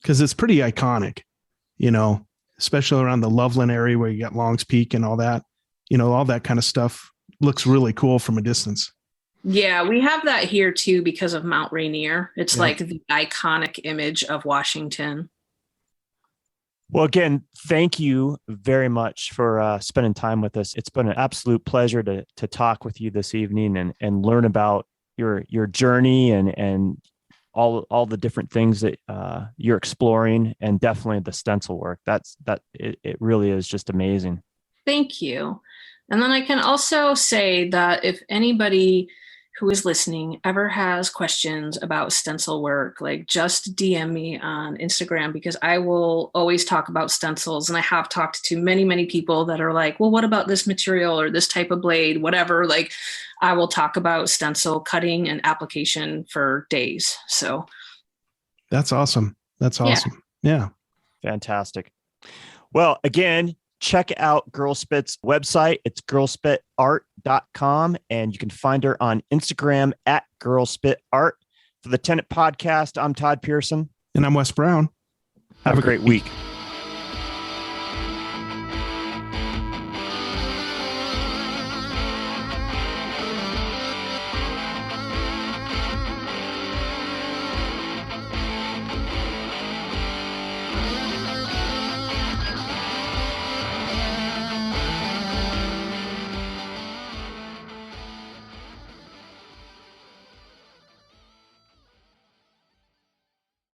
Because it's pretty iconic, especially around the Loveland area where you got Long's Peak and all that, all that kind of stuff looks really cool from a distance. Yeah, we have that here too because of Mount Rainier. It's like the iconic image of Washington. Well, again, thank you very much for spending time with us. It's been an absolute pleasure to talk with you this evening and learn about your journey and all the different things that you're exploring, and definitely the stencil work. It really is just amazing. Thank you. And then I can also say that if anybody who is listening ever has questions about stencil work, like just DM me on Instagram because I will always talk about stencils. And I have talked to many, many people that are like, well, what about this material or this type of blade, whatever. Like I will talk about stencil cutting and application for days. So that's awesome. That's awesome. Yeah. Fantastic. Well, again, check out GirlSpit's website. It's girlspitart.com, and you can find her on Instagram at GirlSpitArt. For the Tenant Podcast, I'm Todd Pearson. And I'm Wes Brown. Have a great week.